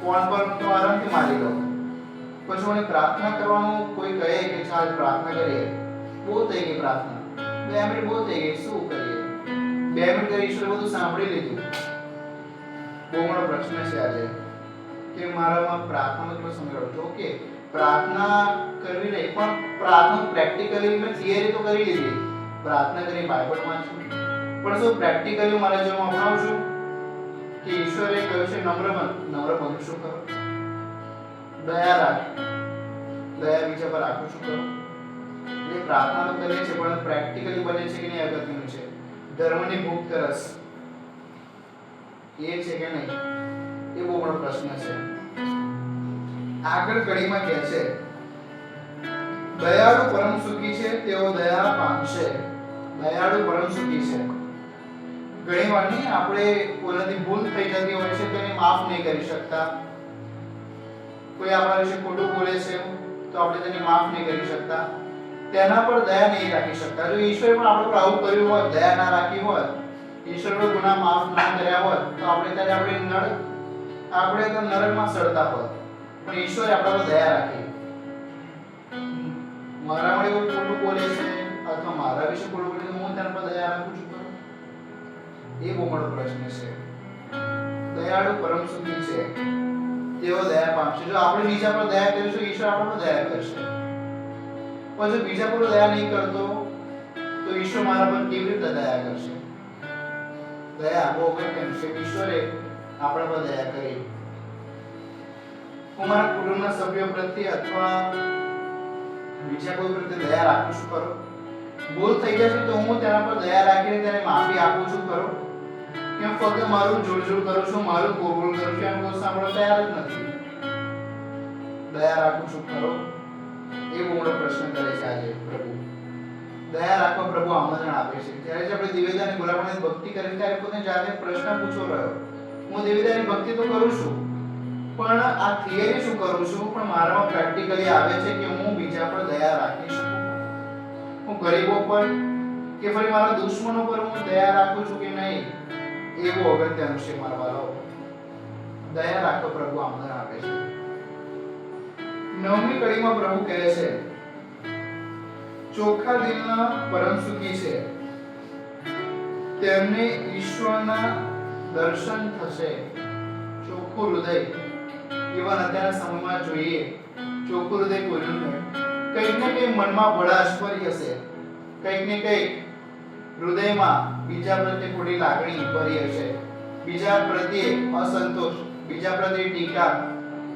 ફોન પર તો આરામથી મારી લઉં. પછી મને પ્રાર્થના કરવાનું કોઈ કહે કે ચાલ પ્રાર્થના કરીએ, બહુ થઈ ગઈ પ્રાર્થના, 2 મિનિટ બહુ થઈ ગઈ, શું કરીએ? 2 મિનિટ કરી ઈશ્વરે બધું સાંભળી લીધું. બહુ મોટો પ્રશ્ન છે આજે કે મારામાં પ્રાર્થનાનો કેટલો સમય રહ્યો. ઓકે, પ્રાર્થના કરવી નહીં, પણ પ્રાર્થના પ્રેક્ટિકલી મેં થિયરી તો કરી લીધી, પ્રાર્થના કરી, બાઇબલ વાંચું, પણ શું પ્રેક્ટિકલી મારા જીવનમાં અપનાવું છું કે ઈશ્વરે કહ્યું છે નમ્ર બનવું શું કરો, દયા રાખ, દયા બીજા પર રાખું શું કરો. એટલે પ્રાર્થના તો કરીએ છીએ પણ પ્રેક્ટિકલી બને છે કે નહીં અગત્યનું છે. ધર્મની ભૂખ તરસ એ છે કે નહીં એ બહુ મોટો પ્રશ્ન છે. આગળ કડીમાં કહે છે દયાળુ પરમ સુખી છે તેઓ દયા પામશે. દયાળુ પરમ સુખી છે. ઘણી વાર નહીં આપણે કોઈનાથી ભૂલ થઈ જતી હોય છે તેને માફ નહીં કરી શકતા. કોઈ આપણા વિશે ખોટું બોલે છે તો આપણે તેને માફ નહીં કરી શકતા, તેના પર દયા નહીં રાખી શકતા. જો ઈશ્વરે પણ આપણે પર આવું કર્યું હોત, દયા ના રાખી હોત, ઈશ્વરનો ગુનાહ માફ ના કર્યા હોત તો આપણે તો નરકમાં સડતા હોત. પણ ઈશ્વરે આપણા પર દયા રાખી. મારા માટે કોઈ ખોટું બોલે છે અથવા મારા વિશે ખોટું બોલે છે, હું તેના પર દયા રાખું છું ખરો? એ બહુ મોટો પ્રશ્ન છે. દયાળુ પરમ સુખી છે તેઓ દયા પામશે. જો આપણે બીજા પર દયા કરીશું, ઈશ્વર આપણા પર દયા કરશે. પણ જો બીજા પર દયા નહીં કરતો તો ઈશ્વર મારા પર કેવી રીતે દયા કરશે? દયા બહુ અગત્યનું છે. ઈશ્વરે આપણા પર દયા કરી. હું મારા કુટુંબના સભ્યો પ્રત્યે અથવા બીજા કોઈ પ્રત્યે દયા રાખું છું ખરો? ભૂલ થઈ જશે તો હું તેના પર દયા રાખીને તેને માફી આપું છું ખરો? કેમ ફક્ત મારું જોડ કરું છું, મારું બોલ કરું છું, એમ કોઈ સાંભળવા તૈયાર જ નથી. દયા રાખું છું ખરો? એ બહુ મોટો પ્રશ્ન કરે છે આજે પ્રભુ. દયા રાખવા પ્રભુ આમંત્રણ આપે છે. જ્યારે આપણે દિવ્યદાની ગુલાબની ભક્તિ કરી ત્યારે પોતે જાતે પ્રશ્ન પૂછો રહ્યો, હું દિવ્યદાની ભક્તિ તો કરું છું પણ આ થિયરી શું કરું છું, પણ મારામાં પ્રેક્ટિકલી આવે છે કે હું બીજા પર દયા રાખી શકું? હું ગરીબો પર કે ફરી મારા દુશ્મનો પર હું દયા રાખું છું કે નહીં? એ બહુ અગત્યનું છે મારા વાળાઓ. દયા રાખવા પ્રભુ આમંત્રણ આપે છે. 9મી કડીમાં પ્રભુ કહે છે ચોખ્ખા દિલના પરમ સુખી છે તેમને ઈશ્વરના દર્શન થશે. ચોખ્ખું હૃદય ઇવન અત્યારના સમયમાં જોઈએ, ચોખ્ખું હૃદય કોઈનું નહીં. કંઈક ને કંઈક મનમાં ભડાશ ભરી હશે, કંઈક ને કંઈક હૃદયમાં બીજા પ્રત્યે ખોટી લાગણી ભરી હશે, બીજા પ્રત્યે અસંતોષ, બીજા પ્રત્યે ટીકા,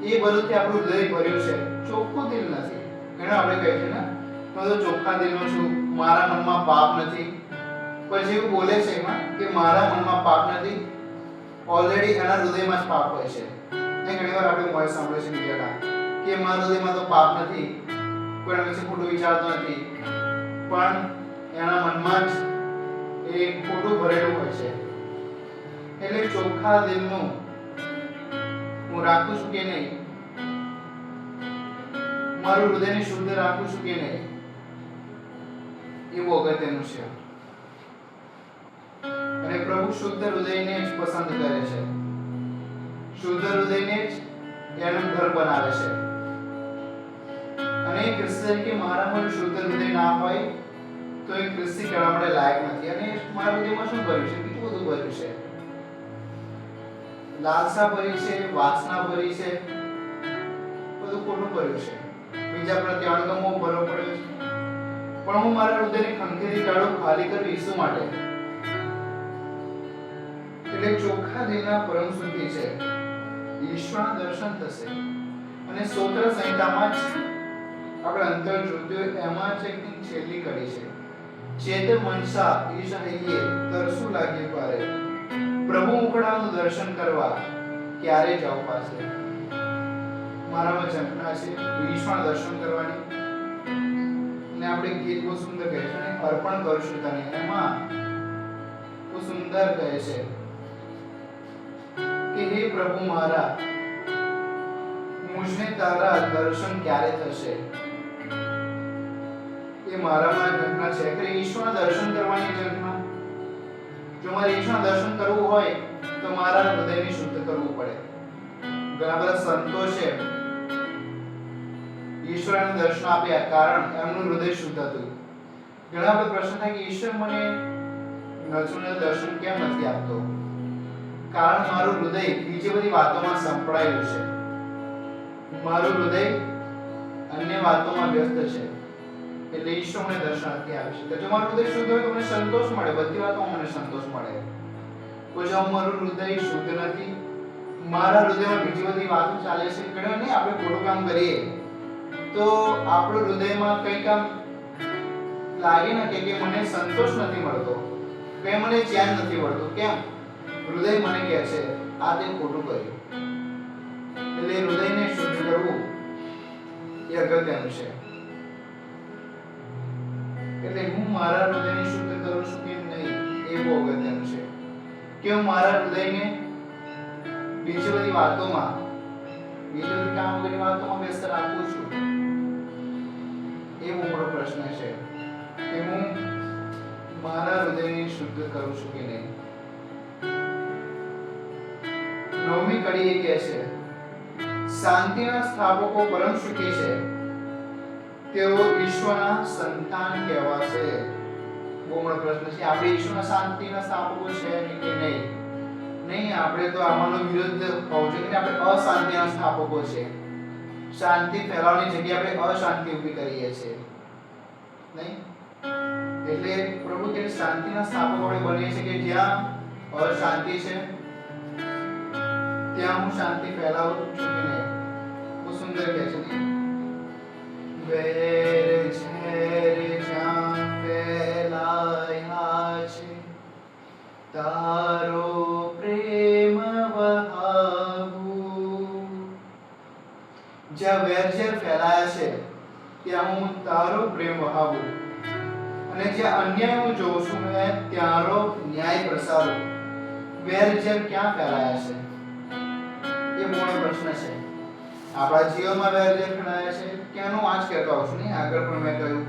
એ બધુંથી આપણું હૃદય ભર્યું છે. ચોખ્ખું દિલ નથી. ઘણા આપણે કહે છે ને હું તો ચોખ્ખા દિલનો છું, મારા મનમાં પાપ નથી. પછી એવું બોલે છે એમાં કે મારા મનમાં પાપ નથી, ઓલરેડી એના હૃદયમાં જ પાપ હોય છે. ઘણીવાર આપણે મોય સાંભળે છે બીજાના કે મારા હૃદયમાં તો પાપ નથી, કોઈ વિશે ખોટું વિચારતો નથી, પણ એના મનમાં જ એ ખોટું ભરેલું હોય છે. એટલે ચોખ્ખા દિલનું હું રાખું છું કે નહીં, મારું હૃદયને શુદ્ધ રાખું છું કે નહીં, એ બહુ અગત્યનું છે. અને પ્રભુ શુદ્ધ હૃદયને જ પસંદ કરે છે, શુદ્ધ હૃદયને જ એનું ઘર બનાવે છે. અને ક્રિસ્તી કે મારામાં શુદ્ધ હૃદય ના હોય તો એ ક્રિસ્તી કહેવા માટે લાયક નથી. અને મારા હૃદયમાં શું ભર્યું છે? બીજું બધું ભર્યું છે. લાલસા ભરી છે, વાસના ભરી છે, બધું ખોટું ભર્યું છે. બીજા પ્રત્યે અણગમો ભરવો પડ્યો છે. પણ હું મારા હૃદયને ખંખેરી કાઢું, ખાલી કરું ઈસુ માટે. એટલે ચોખ્ખા દિલના પરમ સુખી છે, ઈશ્વરના દર્શન થશે. અને સ્તોત્ર સંહિતામાં જ આપણે અંતર જોયું એમાં જ એક છેલ્લી કડી છે ચેત મનસા ઈશ હૈયે તરસુ લાગ્યું પારે, પ્રભુ મુખડાનું દર્શન કરવા ક્યારે જાઉં પાસે. મારામાં ઝંખના છે ઈશ્વરના દર્શન કરવાની. અને આપણે ગીત બહુ સુંદર કહે છે, અર્પણ કરશું તને, એમાં બહુ સુંદર કહે છે કે હે પ્રભુ મારા, મુજને તારા દર્શન ક્યારે થશે? એ મારામાં ઝંખના છે કે ઈશ્વરના દર્શન કરવાની ઝંખના. જો મારે ઈશ્વરના દર્શન કરવું હોય તો મારા હૃદયને શુદ્ધ કરવું પડે. ઘણા બધા સંતો છે ઈશ્વરના દર્શન આપ્યા કારણ એમનું હૃદય શુદ્ધ હતું. ઘણા બધા પ્રશ્ન થાય કે ઈશ્વર મને નજરોના દર્શન કેમ નથી આપતો? કારણ મારું હૃદય બીજી બધી વાતોમાં સંપડાયેલું છે. મારું હૃદય અન્ય વાતોમાં વ્યસ્ત છે, એટલે ઈશ્વર મને દર્શન નથી આપી શકતા. જો મારું હૃદય શુદ્ધ હોય તો મને સંતોષ મળે, બધી વાતોમાં મને સંતોષ મળે. તો જો મારું હૃદય શુદ્ધ નથી, મારા હૃદયમાં બીજી બધી વાતો ચાલે છે, ઘણા નહીં આપણે ખોટું કામ કરીએ તો આપણું હૃદયમાં કંઈક આમ લાગે ને કે મને સંતોષ નથી મળતો, કે મને ચેન નથી મળતું. કેમ? હૃદય મને કહે છે આ તે ખોટું કર્યું. એટલે હૃદયને શુદ્ધ કરવું એ અગત્યનું છે. એટલે હું મારા હૃદયને શુદ્ધ કરું છું કે નહીં એ બહુ અગત્યનું છે. કે હું મારા હૃદયને બીજી બધી વાતોમાં, બીજી બધી કામ વગરની વાતોમાં વ્યસ્ત રાખું છું, એ બહુ મોટો પ્રશ્ન છે કે હું મારા હૃદયને શુદ્ધ કરું છું કે નહીં. નવમી કડી એ કહે છે શાંતિના સ્થાપકો પરમ સુખી છે, તેઓ ઈશ્વરના સંતાન કહેવાશે. બહુ મોટો પ્રશ્ન છે. આપણે ઈશ્વરના શાંતિના સ્થાપકો છે કે નહીં? નહીં, આપણે તો આમાંનો વિરુદ્ધ હોવો જોઈએ કે આપણે અશાંતિના સ્થાપકો છે. શાંતિ ફેલાવવાની જગ્યાએ આપણે અશાંતિ ઊભી કરીએ છીએ, નહીં? એટલે પ્રભુ કે શાંતિના સ્થાપકો આપણે બનીએ છીએ કે જ્યાં અશાંતિ છે ત્યાં હું શાંતિ ફેલાવું છું કે નહીં. બહુ સુંદર કહે છે ને, વેર ઝેર જ્યાં ફેલાયા છે તારો પ્રેમ વહાવું. જ્યાં વેર ઝેર ફેલાયા છે ત્યાં હું તારો પ્રેમ વહાવું, અને જ્યાં અન્યાય હું જોઉં છું મેં ત્યાંનો ન્યાય પ્રસારું. વેર ઝેર ક્યાં ફેલાયા છે એ મોટો પ્રશ્ન છે. આપણા જીવનમાં વેર ઝેર ફેલાયા છે ક્યાંનું આજ કહેતો આવું છું, નહીં? આગળ પણ મેં કહ્યું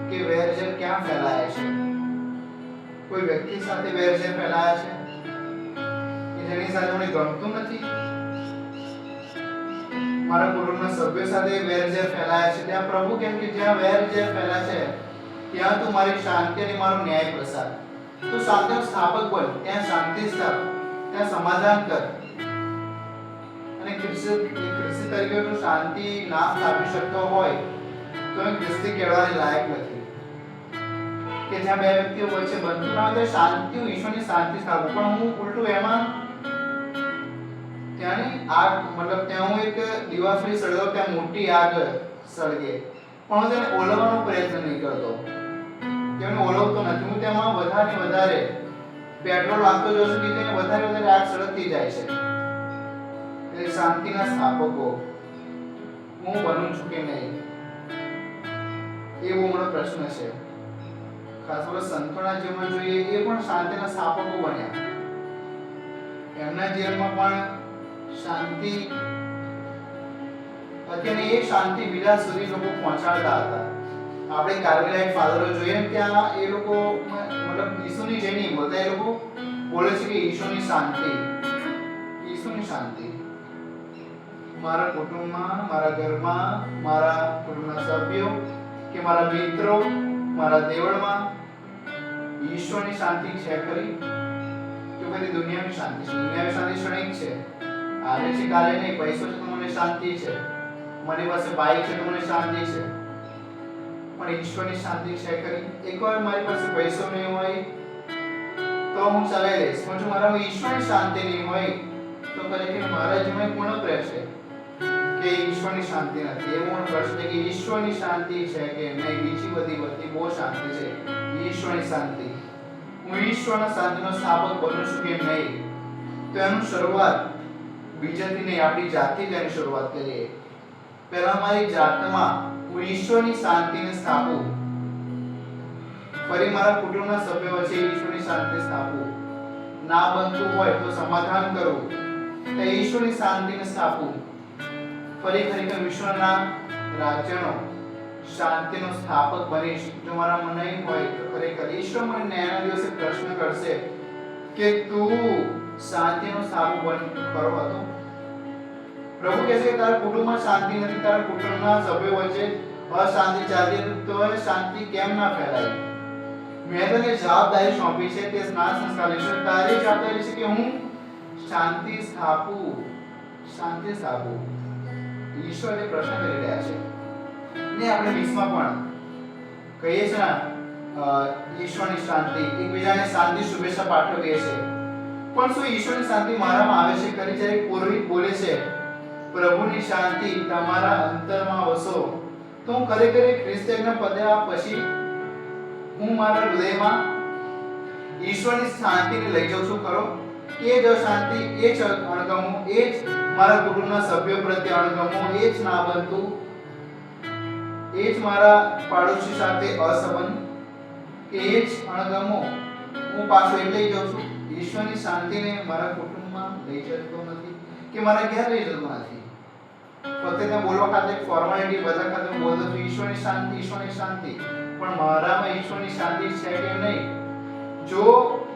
કે વેર ઝેર ક્યાં ફેલાયા છે. કોઈ વ્યક્તિ સાથે વેર ઝેર ફેલાયા છે કે જેની સાથે મને ગમતું નથી. મારા કુટુંબના સભ્યો સાથે વેર ઝેર ફેલાયા છે. ત્યાં પ્રભુ કેમ કે જ્યાં વેર ઝેર ફેલાય છે ત્યાં તું મારી શાંતિ અને મારો ન્યાય પ્રસાર. તું શાંતિનો સ્થાપક બન, ત્યાં શાંતિ સ્થાપ, ત્યાં સમાધાન કર. અને ખ્રિસ્તી તરીકે તું શાંતિ ના સ્થાપી શકતો હોય તો એ ખ્રિસ્તી કહેવાય લાયક નથી. કે જ્યાં બે વ્યક્તિઓ વચ્ચે બનતું ના હોય શાંતિ, હું ઈશ્વરની શાંતિ સ્થાપું, પણ હું ઉલટું એમાં ત્યાંની આગ, મતલબ ત્યાં હું એક દિવાસળી સળગાવું, ત્યાં મોટી આગ સળગે, પણ હું તેને ઓલવવાનો પ્રયત્ન નહીં કરતો, તેને ઓલવતો નથી. હું તેમાં વધારે વધારે પેટ્રોલ નાખતો જોઉં છું કે તેને વધારે વધારે આગ સળગતી જાય છે. એટલે શાંતિના સ્થાપકો હું બનું છું કે નહીં એ બહુ મોટો પ્રશ્ન છે. ખાસ કરીને સંતોના જીવનમાં જોઈએ, એ પણ શાંતિના સ્થાપકો બન્યા. એમના જીવનમાં પણ શાંતિ અત્યારની એક શાંતિ વિલાસ સુધી લોકો પહોંચાડતા હતા. આપણે કાર્મેલાઇટ ફાધરો જોઈએ ત્યાં એ લોકો મતલબ ઈસુની જય નહીં બોલતા, એ લોકો બોલે છે કે ઈસુની શાંતિ, ઈસુની શાંતિ. મારા કુટુંબમાં, મારા ઘરમાં, મારા કુટુંબના સભ્યો કે મારા મિત્રો, મારા દેવળમાં ઈશ્વરની શાંતિ છે ખરી? તો ખરી દુનિયાની શાંતિ છે? દુનિયાની શાંતિ ક્ષણિક છે, આજે છે કાલે નહીં. પૈસો છે તો મને શાંતિ છે, મારી પાસે બાઈક છે તો મને શાંતિ છે, પણ ઈશ્વરની શાંતિ છે ખરી? એકવાર મારી પાસે પૈસો નહીં હોય તો હું ચલાવી લઈશ, પણ જો મારામાં ઈશ્વરની શાંતિ નહીં હોય તો ખરેખર મારા જીવનમાં પૂર્ણ રહેશે કે ઈશ્વરની શાંતિ નથી. એવો પણ પ્રશ્ન છે કે ઈશ્વરની શાંતિ છે કે નહીં? બીજી બધી બહુ શાંતિ છે, ઈશ્વરની શાંતિ. હું ઈશ્વરના શાંતિનો સ્થાપક બનું છું કે નહીં? તો એનું શરૂઆત બીજાથી નહીં, આપણી જાતથી તેની શરૂઆત કરીએ. પહેલા મારી જાતમાં હું ઈશ્વરની શાંતિને સ્થાપું, ફરી મારા કુટુંબના સભ્યો વચ્ચે ઈશ્વરની શાંતિ સ્થાપું. ના બનતું હોય તો સમાધાન કરું, તો ઈશ્વરની શાંતિને સ્થાપું. ફરી ખરેખર વિશ્વના રાજ્યનો શાંતિનો સ્થાપક બનીશ. જો મારા મન નહીં હોય તો ખરેખર ઈશ્વર મને ન્યાયના દિવસે પ્રશ્ન કરશે કે તું શાંતિનો સ્થાપક ખરો હતો? પ્રભુ કહે છે કે તારા કુટુંબમાં શાંતિ નથી, તારા કુટુંબના સભ્યો વચ્ચે અશાંતિ ચાલી રહી, તો એ શાંતિ કેમ ના ફેલાય? મેં તને જવાબદારી સોંપી છે, તે સ્નાન સંસ્કાર લેશે. તારી જવાબદારી છે કે હું શાંતિ સ્થાપું. ઈશ્વર એ પ્રશ્ન કરી રહ્યા છે ને આપણે બીસમાં પણ કહીએ છે ને ઈશ્વરની શાંતિ, એકબીજાને શાંતિ શુભેચ્છા પાઠવીએ છે. પણ શું ઈશ્વરની શાંતિ મારામાં આવે છે? ખરી જ્યારે પુરોહિત બોલે છે પ્રભુની શાંતિ તમારા અંતરમાં વસો, તો હું ખરેખર ખ્રિસ્તના પદ્યા પછી હું મારા હૃદયમાં ઈશ્વરની શાંતિને લઈ જાઉં છું ખરો? એ જ શાંતિ, એ જ અણગમો, એ જ મારા કુટુંબના સભ્યો પ્રત્યે અણગમો, એ જ ના બનતું, એ જ મારા પાડોશી સાથે અસંબંધ, એ જ અણગમો હું પાછો એ લઈ જાઉં છું. ઈશ્વરની શાંતિને મારા કુટુંબમાં લઈ જતો નથી કે મારા ઘેર લઈ જતો નથી. ફક્ત ત્યાં બોલવા ખાતે ફોર્માલિટી બધા ખાતે હું બોલતો છું ઈશ્વરની શાંતિ, ઈશ્વરની શાંતિ, પણ મારામાં ઈશ્વરની શાંતિ છે કે નહીં? જો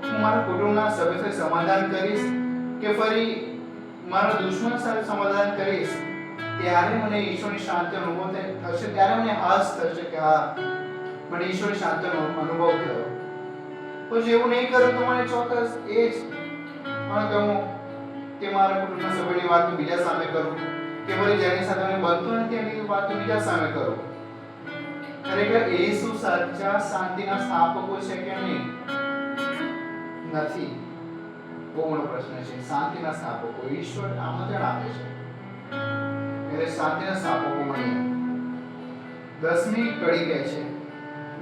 હું મારા કુટુંબના સભ્યો સાથે સમાધાન કરીશ કે ફરી મારા દુશ્મન સાથે સમાધાન કરીશ, ત્યારે મને ઈશ્વરની શાંતિ અનુભવ થશે, ત્યારે મને હાસ થશે કે હા મને ઈશ્વરની શાંતિનો અનુભવ થયો. પછી એવું નહીં કરું તો મને ચોક્કસ એ જ અણગમો કે મારા કુટુંબના સભ્યોની વાત બીજા સામે કરું કે ફરી જેની સાથે મને બનતું નથી એની વાત બીજા સામે કરું. ખરેખર ઈસુ સાચા શાંતિના સ્થાપકો છે કે નહીં? નથી. બહુ મોટો પ્રશ્ન છે. શાંતિના સ્થાપકો ઈશ્વર આમંત્રણ આપે છે એટલે શાંતિના સ્થાપકો બનીએ. 10મી કડી કહે છે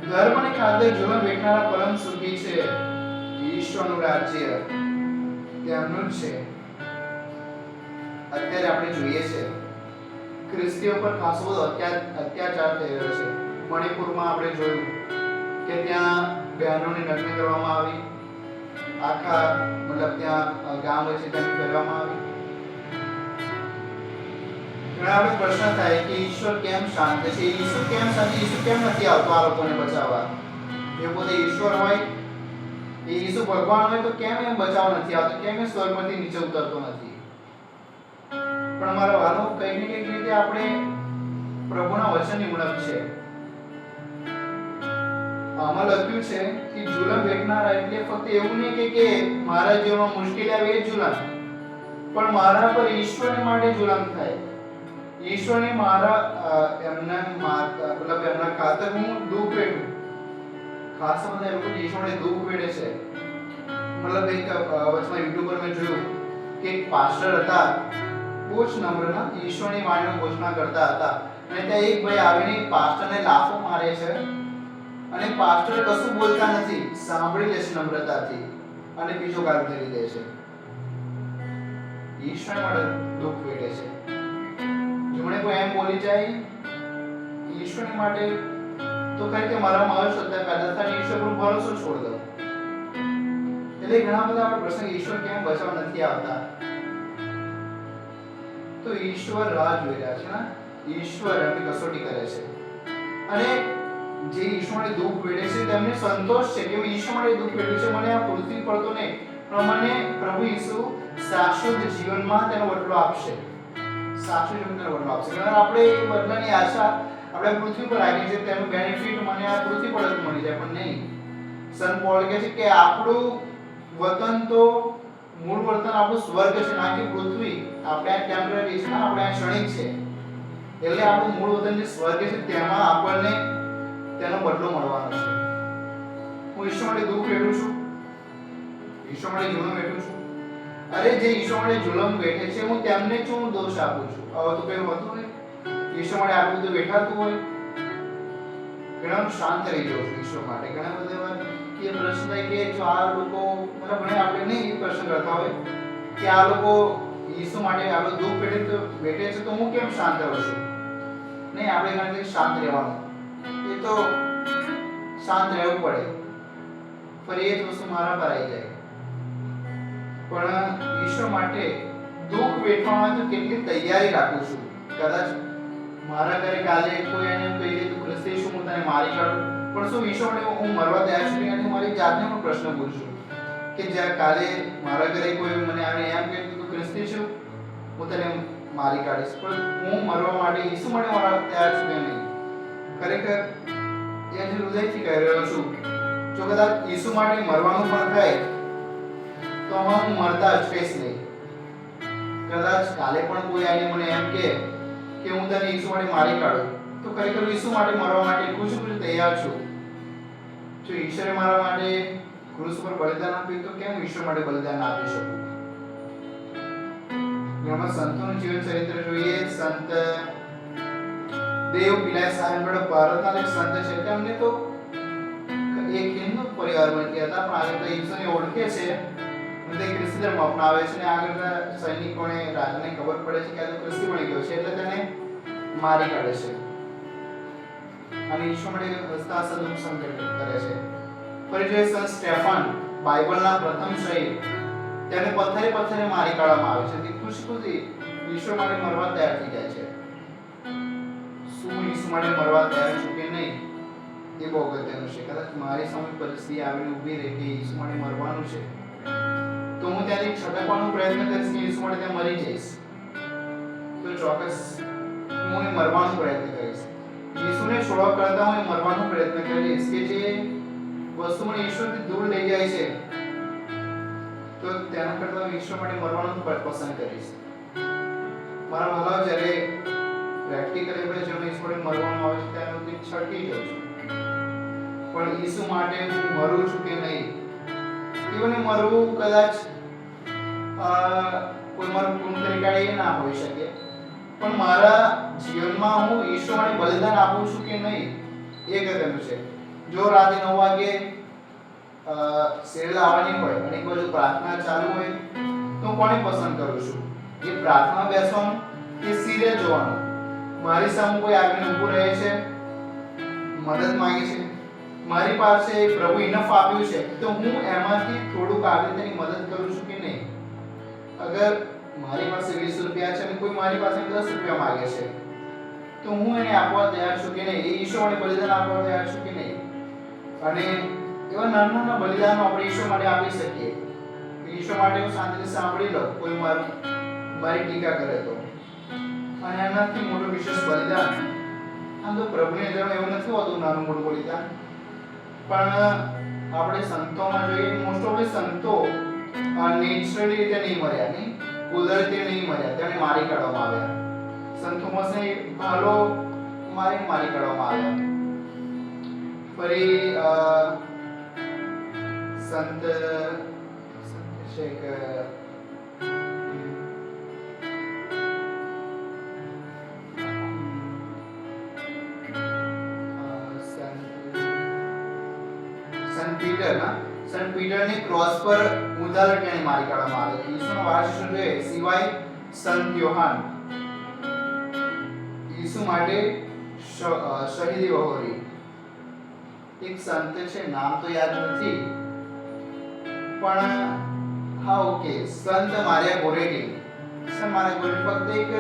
ધર્મને ખાતર જીવન વેઠનારા પરમ સુખી છે, ઈશ્વરનું રાજ્ય તેમનું જ છે. અત્યારે આપણે જોઈએ છે ખ્રિસ્તીઓ પર ખાસો બધો અત્યાચાર થઈ રહ્યો છે. મણિપુરમાં આપણે જોયું કે ત્યાં બહેનોને નગ્ન કરવામાં આવી, આખા મતલબ ત્યાં ગામ વચ્ચે તેમને ફેરવામાં આવી. ઘણા આપણે પ્રશ્ન થાય કે ઈશ્વર કેમ શાંત છે? ઈશ્વર કેમ શાંત? ઈશ્વર કેમ નથી આવતો આ લોકોને બચાવવા? એ પોતે ઈશ્વર હોય, એ ઈસુ ભગવાન હોય તો કેમ એમ બચાવ નથી આવતો? કેમ એ સ્વર્ગમાંથી નીચે ઉતરતો નથી? પણ મારા વાલો કંઈક ને કંઈક રીતે આપણે પ્રભુના વચનની ઉણપ છે. આમાં લખ્યું છે કે જુલમ વેઠનારા એટલે ફક્ત એવું નહીં કે મારા જીવનમાં મુશ્કેલી આવે એ જુલમ, પણ મારા પર ઈશ્વરને માટે જુલમ થાય. ઈશ્વરને મારા એમના ખાતર હું દુઃખ વેઠું. ખાસ બધા લોકો ઈશ્વરને દુઃખ વેઠે છે. મતલબ એક વચમાં યુટ્યુબ પર મેં જોયું કે એક પાસ્ટર હતા, બહુ જ નમ્રના, ઈશ્વરની વાણીનો ઘોષણા કરતા હતા, અને ત્યાં એક ભાઈ આવીને પાસ્ટરને લાફો મારે છે અને પાસ્ટર કશું બોલતા નથી, સાંભળી લે છે નમ્રતાથી અને બીજો ગાળ કરી દે છે. ઈશ્વર માટે દુઃખ વેઠે છે. જો મને કોઈ એમ બોલી જાય ઈશ્વર માટે તો ખરી કે મારામાં અશ્રદ્ધા પેદા થાય, ઈશ્વર પર ભરોસો છોડ દો. એટલે ઘણા બધા આપણે પ્રશ્ન ઈશ્વર કેમ બચાવ નથી આવતા? તો ઈશ્વર રાહ જોઈ રહ્યા છે ને, ઈશ્વર એમની કસોટી કરે છે. અને જે ઈશ્વરને દુઃખ વેઠે છે તેમને સંતોષ છે કે ઈશ્વર માટે દુઃખ વેઠ્યું છે, મને આ પૃથ્વી પર તો નહીં પણ મને પ્રભુ ઈસુ શાશ્વત જીવનમાં તેનો બદલો આપશે. શાશ્વત જીવનનો બદલો આપશે. કારણ આપણે એ બદલાની આશા આપણે પૃથ્વી પર રાખી છે, તેનું બેનિફિટ મને આ પૃથ્વી પર જ મળી જાય, પણ નહીં. સંત પોલ કહે છે કે આપણું વતન તો મૂળ વતન આપણું સ્વર્ગ છે, ના કે પૃથ્વી. આપણે આ ટેમ્પરરી છે, આપણે આ ક્ષણિક છે. એટલે આપણું મૂળ વતન જે સ્વર્ગ છે તેમાં આપણને તેનો બદલો મળવાનો છે. હું ઈશ્વર માટે દુઃખ વેઠું છું, ઈશ્વર માટે જુલમ વેઠું છું. અરે જે ઈશ્વર માટે જુલમ વેઠે છે હું તેમને શું દોષ આપું છું? હવે તો કઈ હોતું નહીં. ઈશ્વર માટે આટલું બધું વેઠાતું હોય, ઘણા હું શાંત રહી જાઉં છું ઈશ્વર માટે. ઘણા બધા વાર એ પ્રશ્ન થાય કે જો આ લોકો મતલબ ઘણા આપણે નહીં પ્રશ્ન કરતા હોય કે આ લોકો ઈસુ માટે આટલું દુઃખ વેઠે છે તો હું કેમ શાંત રહું છું? નહીં, આપણે ઘણા શાંત રહેવાનું. એ તો શાંત રહેવું પડે, પણ એ જ વસ્તુ મારા પર આવી જાય. પણ ઈશ્વર માટે દુઃખ વેઠવામાં તો કેટલી તૈયારી રાખું છું. કદાચ મારા ઘરે કાલે કોઈ એને કહી દે તું ખ્રિસ્તી છું હું તને મારી કાઢું, પણ શું ઈશ્વર માટે હું મરવા તૈયાર છું? અને મારી જાતને પણ પ્રશ્ન પૂછું કે જ્યાં કાલે મારા ઘરે કોઈ મને આવે એમ કહે તું ખ્રિસ્તી છું હું તને મારી કાઢીશ, પણ હું મરવા માટે ઈસુ માટે મારા તૈયાર છું કે નહીં? ખરેખર એ જે હૃદયથી કહી રહ્યો છું, જો કદાચ ઈસુ માટે મરવાનું પણ થાય તો આમાં હું મરતા અટકીશ નહીં. કદાચ કાલે પણ કોઈ આવીને મને એમ કહે કે હું તને ઈસુ માટે મારી કાઢું, તો ખરેખર ઈસુ માટે મરવા માટે કુછ તૈયાર છું. જો ઈશ્વરે મારા માટે ક્રૂસ પર બલિદાન આપ્યું તો કેમ ઈશ્વર માટે બલિદાન આપી શકું? એમાં સંતોનું જીવન ચરિત્ર જોઈએ. સંત દેવ પિલાય સાહેબ ભારતના એક સંત છે, તેમને તો એક હિન્દુ પરિવારમાંથી હતા, પણ આગળ તો ઈસુને ઓળખે છે અને તે ખ્રિસ્તી ધર્મ અપનાવે છે. અને આગળના સૈનિકોને રાજાને ખબર પડે છે કે આ તો ખ્રિસ્તી બની ગયો છે, એટલે તેને મારી કાઢે છે અને ઈશ્વર માટે હસતા સદુમ સંકટ કરે છે. ફરી જોઈએ સંત સ્ટેફન, બાઇબલના પ્રથમ શહીદ, તેને પથ્થરે મારી કાઢવામાં આવે છે. તે ખુશી ઈશ્વર માટે મરવા તૈયાર થઈ જાય છે. શું ઈશ્વર માટે મરવા તૈયાર છું કે નહીં એ બહુ અગત્યનું છે. કદાચ મારી સામે પરિસ્થિતિ આવીને ઊભી રહે કે ઈશ્વર માટે મરવાનું છે, તો હું ત્યાંથી છટકવાનો પ્રયત્ન કરીશ કે ઈશ્વર માટે ત્યાં મરી જઈશ, તો ચોક્કસ હું એ મરવાનો પ્રયત્ન કરીશ. ઈશ્વરને છોડવા કરતા હું એ મરવાનો પ્રયત્ન કરીશ કે જે વસ્તુ મને ઈશ્વરથી દૂર લઈ જાય છે, તો તેના કરતા હું ઈશ્વર માટે મરવાનું પસંદ કરીશ. મારા વહાલા, જ્યારે પ્રેક્ટિકલી આપણે જેમ ઈશ્વરે મરવાનું આવે છે ત્યારે હું છટકી જાઉં છું, પણ ઈસુ માટે હું મરું છું કે નહીં? ઇવન મરવું કદાચ કોઈ મારું પૂર્ણ તરીકે એ ના હોઈ શકે, પણ મારા જીવનમાં હું ઈશ્વર માટે બલિદાન આપું છું કે નહીં એ અગત્યનું છે. જો રાતે 9 વાગે શેરલા આવવાની હોય અને એક બાજુ પ્રાર્થના ચાલુ હોય તો કોને પસંદ કરું છું? એ પ્રાર્થના બેસવાનું કે સિરિયલ જોવાનું? મારી સામે કોઈ આવીને ઊભું રહે છે, મદદ માંગે છે, મારી પાસે પ્રભુ ઇનફ આપ્યું છે, તો હું એમાંથી થોડુંક આગળ તેની મદદ કરું છું કે નહીં? અગર મારી પાસે 20 રૂપિયા છે અને કોઈ મારી પાસે 10 રૂપિયા માંગે છે, તો હું એને આપવા તૈયાર છું કે નહીં? એ ઈશ્વર માટે બલિદાન આપવા તૈયાર છું કે નહીં? અને એવા નાના બલિદાનો આપણે ઈશ્વર માટે આપી શકીએ. ઈશ્વર માટે હું શાંતિથી સાંભળી લઉં કોઈ મારી ટીકા કરે તો, અને એનાથી મોટું વિશેષ બલિદાન આમ તો પ્રભુને જણાવ એવું નથી હોતું નાનું મોટું બલિદાન. પણ આપણે સંતોમાં જોઈએ, મોસ્ટ ઓફ સંતો નેચરલી રીતે નહીં મર્યા, નહીં કુદરતી નહીં મર્યા, તેમને મારી કાઢવામાં આવ્યા. સંત થોમસને ભાલો મારી કાઢવામાં આવ્યા. ફરી સંત શેખ સંત પીટરને ક્રોસ પર ઊંધા લટકાઈને મારી કાઢવામાં આવે. ઈસુનો વારસો જોઈએ સિવાય સંત યોહાન ઈસુ માટે શહીદી વહોરી. એક સંત છે, નામ તો યાદ નથી, પણ હા ઓકે, સંત મારિયા ગોરેટી. સંત મારિયા ગોરેટી ફક્ત એક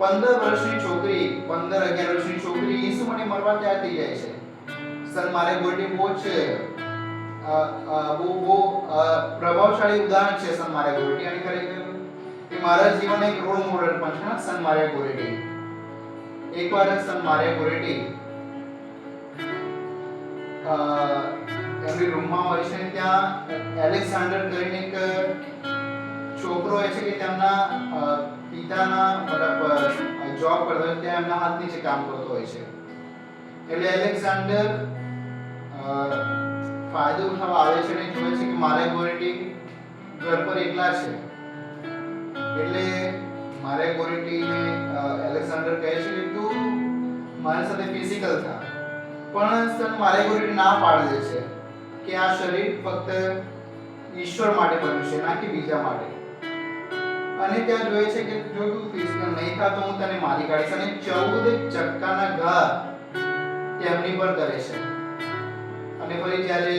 15 વર્ષની છોકરી, 15-11 વર્ષની છોકરી ઈસુ માટે મરવા તૈયાર થઈ જાય છે. સંત મારિયા ગોરેટી બહુ પ્રભાવશાળી ઉદાહરણ છે સંત મારિયા ગોરેટી. અને ખરેખર એ મારા જીવનનો એક રોલ મોડલ પણ છે સંત મારિયા ગોરેટી. એકવાર સંત મારિયા ગોરેટી એમની રૂમમાં હોય છે, ત્યાં એલેક્ઝાન્ડર કરીને એક છોકરો હોય છે કે તેમના પિતાના મતલબ જોબ કરતો હોય, ત્યાં એમના હાથ નીચે કામ કરતો હોય છે. એટલે એલેક્ઝાન્ડર ફાયદો ઉઠાવવા આવે છે અને જોવે છે કે મારિયા ગોરેટી ઘર પર એકલા છે. એટલે મારિયા ગોરેટીને એલેક્ઝાન્ડર કહે છે કે તું મારી સાથે ફિઝિકલ થા, પણ સંત મારિયા ગોરેટી ના પાડી દે છે કે આ શરીર ફક્ત ઈશ્વર માટે બન્યું છે, ના કે બીજા માટે. અને ત્યાં જોઈએ છે કે જો તું ફિઝિકલ નહીં થા તો હું તને મારી કાઢીશ. અને 14 ચક્કાના ઘા તેમની પર કરે છે. અને ફરી જ્યારે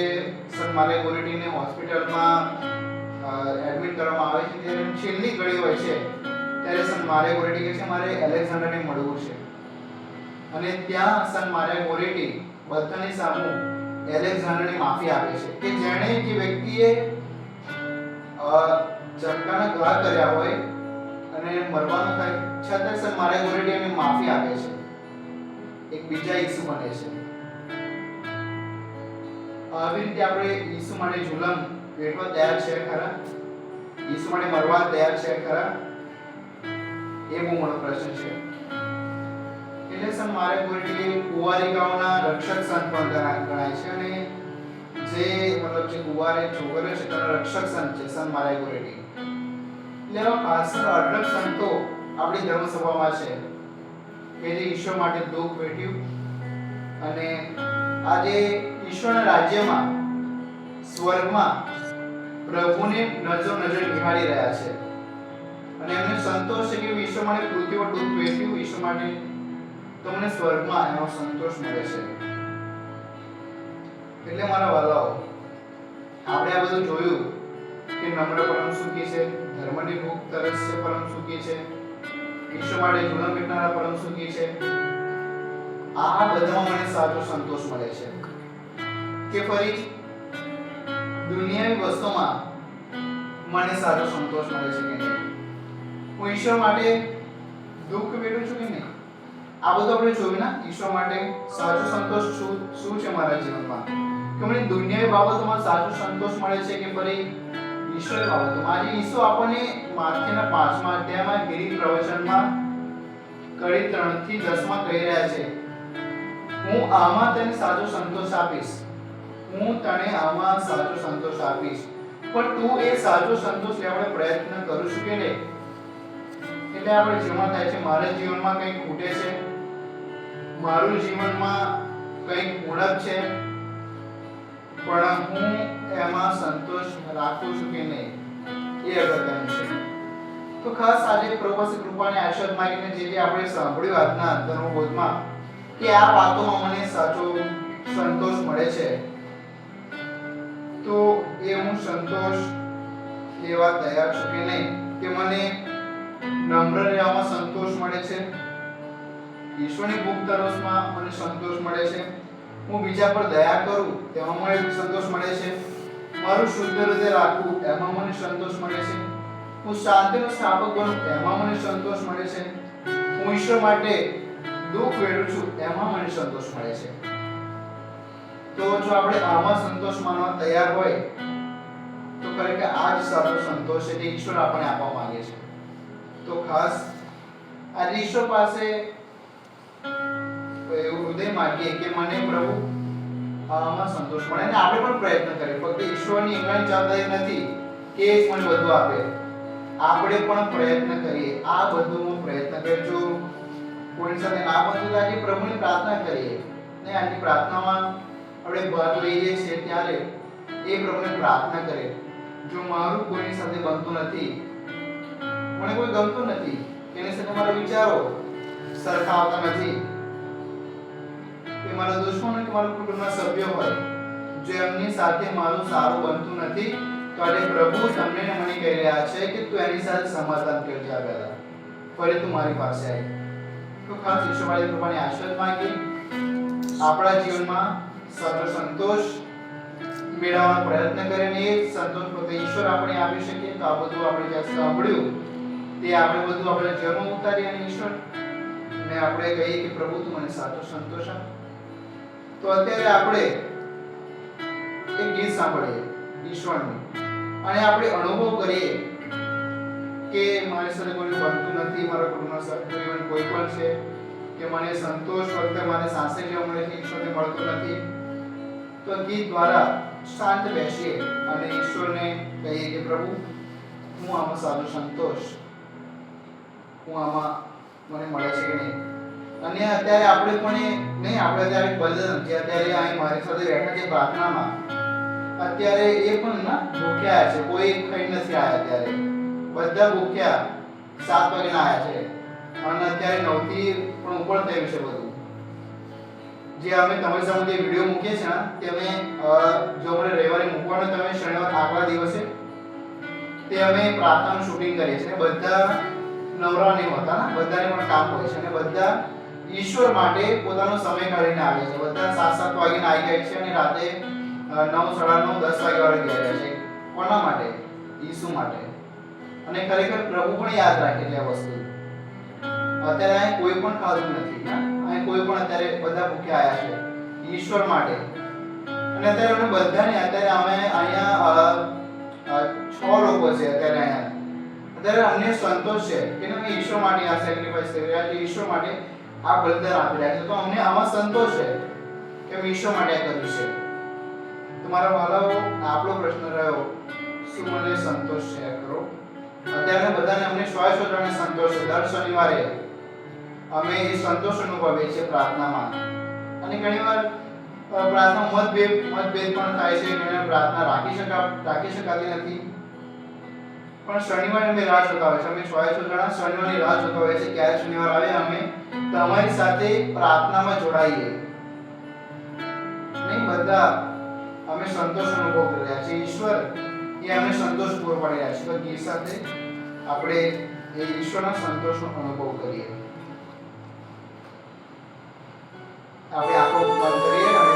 સંત મારિયા ગોરેટીને હોસ્પિટલમાં એડમિટ કરવામાં આવે છે, ત્યારે છેલ્લી ઘડી હોય છે, ત્યારે સન મારે ગોરેટી કહે છે મારે એલેક્ઝાન્ડરને મળવું છે, અને ત્યાં સન મારે ગોરેટી બધાની સામે એલેક્ઝાન્ડરની માફી આપે છે કે જેણે જે વ્યક્તિએ ચક્કાના ઘા કર્યા હોય અને મરવાનું થાય છતાં સન મારે ગોરેટી એને માફી આપે છે, એક બીજા ઈસુ બને છે. આવી રીતે આપણે ઈસુ માટે જુલમ વેઠવા તૈયાર છે ખરા? ઈસુ માટે મરવા તૈયાર છે ખરા? એ બહુ મોટો પ્રશ્ન છે. એટલે સન મારે ગોરેટી કુંવારિકાઓના રક્ષક સંત પણ ગણાય છે, અને જે મતલબ જે કુંવારે છોકરીઓ છે તેનો રક્ષક સંત છે સન મારે ગોરેટી. એટલે આવા ખાસ 18 સંતો આપણી ધર્મસભામાં છે કે જે ઈશ્વર માટે દુઃખ વેઠ્યું અને આજે ઈશ્વરના રાજ્યમાં સ્વર્ગમાં પ્રભુને નજર નિહાળી રહ્યા છે, અને એમને સંતોષ છે કે ઈશ્વર માટે પૃથ્વી પર દુઃખ વેઠ્યું, ઈશ્વર માટે તમને સ્વર્ગમાં એનો સંતોષ મળે છે. એટલે મારા વાલાઓ, આપણે આ બધું જોયું કે નમ્ર પરમ સુખી છે, ધર્મની ભૂખ તરસ છે પરમ સુખી છે, ઈશ્વર માટે જુલમ વેઠનારા પરમ સુખી છે. આ બધામાં મને સાચો સંતોષ મળે છે કે ફરી દુનિયાવી વસ્તુમાં મને સાચો સંતોષ મળે છે કે નહીં? હું ઈશ્વર માટે દુઃખ વેઠું છું કે નહીં? આ બધું આપણે જોયું ને, ઈશ્વર માટે સાચો સંતોષ શું છે મારા જીવનમાં? કે મને દુનિયાવી બાબતોમાં સાચો સંતોષ મળે છે કે ફરી ઈશ્વરની બાબતોમાં? આજે ઈસુ આપણને માથેના 5મા અધ્યાયમાં ગિરી પ્રવચનમાં કડી 3 થી 10 માં કહી રહ્યા છે, હું આમાં તને સાચો સંતોષ આપીશ, હું તને આમાં સાચો સંતોષ આપીશ, પણ તું એ સાચો સંતોષ લેવાનો પ્રયત્ન કરું છું કે નહીં? એટલે આપણે જીવનમાં થાય છે મારા જીવનમાં કંઈક ખૂટે છે, મારું જીવનમાં કંઈક ઉણપ છે, પણ હું એમાં સંતોષ રાખું છું કે નહીં, એ અગત્યનું છે. તો ખાસ આજે પ્રભુ પાસે કૃપાની આશીર્વાદ માંગીને જે આપણે સાંભળ્યું આજના ધર્મબોધમાં કે આ વાતોમાં મને સાચો સંતોષ મળે છે, તો એ હું સંતોષ લેવા તૈયાર છું કે નહીં? કે મને નમ્ર રહેવામાં સંતોષ મળે છે, ઈશ્વરની ભૂખ તરસમાં મને સંતોષ મળે છે, હું બીજા પર દયા કરું તેમાં મને સંતોષ મળે છે, મારું શુદ્ધ હૃદય રાખવું એમાં મને સંતોષ મળે છે, હું શાંતિનો સ્થાપક બનું એમાં મને સંતોષ મળે છે, હું ઈશ્વર માટે દુઃખ વેઠું છું એમાં મને સંતોષ મળે છે. તો જો આપણે આમાં સંતોષ માનવા તૈયાર હોય તો ખરેખર આ જ સાચો સંતોષ છે જે ઈશ્વર આપણને આપવા માંગે છે. તો ખાસ આજે ઈશ્વર પાસે એવું હૃદય માંગીએ કે મને પ્રભુ આમાં સંતોષ મળે, અને આપણે પણ પ્રયત્ન કરીએ. ફક્ત ઈશ્વરની એકલાની જવાબદારી નથી કે એ જ મને બધું આપે, આપણે પણ પ્રયત્ન કરીએ. આ બધું પ્રયત્ન કરીએ. જો કોઈ સાથે ના બનતું તો આજે પ્રભુની પ્રાર્થના કરીએ, ને આજની પ્રાર્થનામાં આપણે ભાગ લઈએ છીએ ત્યારે એ પ્રભુને પ્રાર્થના કરીએ, જો મારું કોઈની સાથે બનતું નથી, મને કોઈ ગમતું નથી, એની સાથે મારા વિચારો સરખા આવતા નથી, કે મારા દુશ્મનો કે મારા કુટુંબના સભ્યો હોય, જો એમની સાથે મારું સારું બનતું નથી, તો આજે પ્રભુ તમને ને મને કહી રહ્યા છે કે તું એની સાથે સમાધાન કરજે, આગળ ફરી તું મારી પાસે આવ. તો ખાસ ઈશ્વરની કૃપાની આશીર્વાદ માંગી આપણા જીવનમાં સાચો સંતોષ મેળવવાનો પ્રયત્ન કરીને એ સંતોષ પોતે ઈશ્વર આપણે આપી શકીએ. તો આ બધું આપણે જે સાંભળ્યું તે આપણે બધું આપણે જીવનમાં ઉતારી અને ઈશ્વર ને આપણે કહીએ કે પ્રભુ તું મને સાચો સંતોષ આપ. તો અત્યારે આપણે એક ગીત સાંભળીએ ઈશ્વરનું, અને આપણે અનુભવ કરીએ કે મારી સાથે કોઈ બનતું નથી, મારા કુટુંબના સભ્યો કોઈ પણ છે, કે મને સંતોષ વખતે મને સાસે જેવા મળે છે, ઈશ્વરને મળતું નથી. તો ગીત દ્વારા શાંત બેસીએ અને ઈશ્વરને કહીએ કે પ્રભુ હું આમાં સાચો સંતોષ, હું આમાં મને મળે છે કે નહીં. અને અત્યારે આપણે પણ નહીં, આપણે અત્યારે ભજન જે અત્યારે અહીં મારી સાથે બેઠા છે પ્રાર્થનામાં, અત્યારે એ પણ ના ભૂખ્યા છે, કોઈ ખાઈ નથી આવ્યા, અત્યારે બધા ભૂખ્યા 7 વાગ્યાના આવ્યા છે, અને અત્યારે 9 થી પણ ઉપર થયું છે બધું. જે અમે તમારી સામે જે વિડિયો મૂકીએ છે ને તે અમે જો મને રવિવારે મૂકવાનો તમે શનિવાર આગલા દિવસે તે અમે પ્રાર્થનાનું શૂટિંગ કરીએ છીએ. બધા નવરા નહીં હોતા ને, બધાને પણ કામ હોય છે અને બધા ઈશ્વર માટે પોતાનો સમય કાઢીને આવે છે. બધા 7-7 વાગ્યાના આવી જાય છે અને રાતે 9, 9:30, 10 વાગ્યા વાળે ગયા છે. કોના માટે? ઈસુ માટે. અને ખરેખર પ્રભુ પણ યાદ રાખે છે આ વસ્તુ. અત્યારે અહીં કોઈ પણ ખાધું નથી, અહીં કોઈ પણ અત્યારે બધા ભૂખ્યા આવ્યા છે ઈશ્વર માટે. અને અત્યારે અમે બધાને અત્યારે અમે અહીંયા 6 લોકો છે અત્યારે અહીંયા. અત્યારે અમને સંતોષ છે કે અમે ઈશ્વર માટે આ સેક્રિફાઈસ કરી રહ્યા છીએ, ઈશ્વર માટે આ બલિદાન આપી રહ્યા છે. તો અમને આમાં સંતોષ છે કે અમે ઈશ્વર માટે આ કર્યું છે. તમારા વાલાઓ, આપણો પ્રશ્ન રહ્યો, શું મને સંતોષ છે? કરો. અત્યારે બધાને અમને સ્વયં સંતોષ છે. દર શનિવારે અમે એ સંતોષ અનુભવીએ છીએ પ્રાર્થનામાં. અને ઘણીવાર પ્રાર્થના મતભેદ પણ થાય છે, ઘણીવાર પ્રાર્થના રાખી શકાતી નથી. પણ શનિવારે અમે રાહ જોતા હોય છે. અમે 100 જણા શનિવારની રાહ જોતા હોય છે ક્યારે શનિવાર આવે અમે તમારી સાથે પ્રાર્થનામાં જોડાઈએ. નહીં, બધા અમે સંતોષ અનુભવ કરી રહ્યા છીએ. ઈશ્વર એ અમને સંતોષ પૂરો પાડી રહ્યા છે. તો ગીત સાથે આપણે એ ઈશ્વરના સંતોષનો અનુભવ કરીએ. આપણે આંખો બંધ કરીએ અને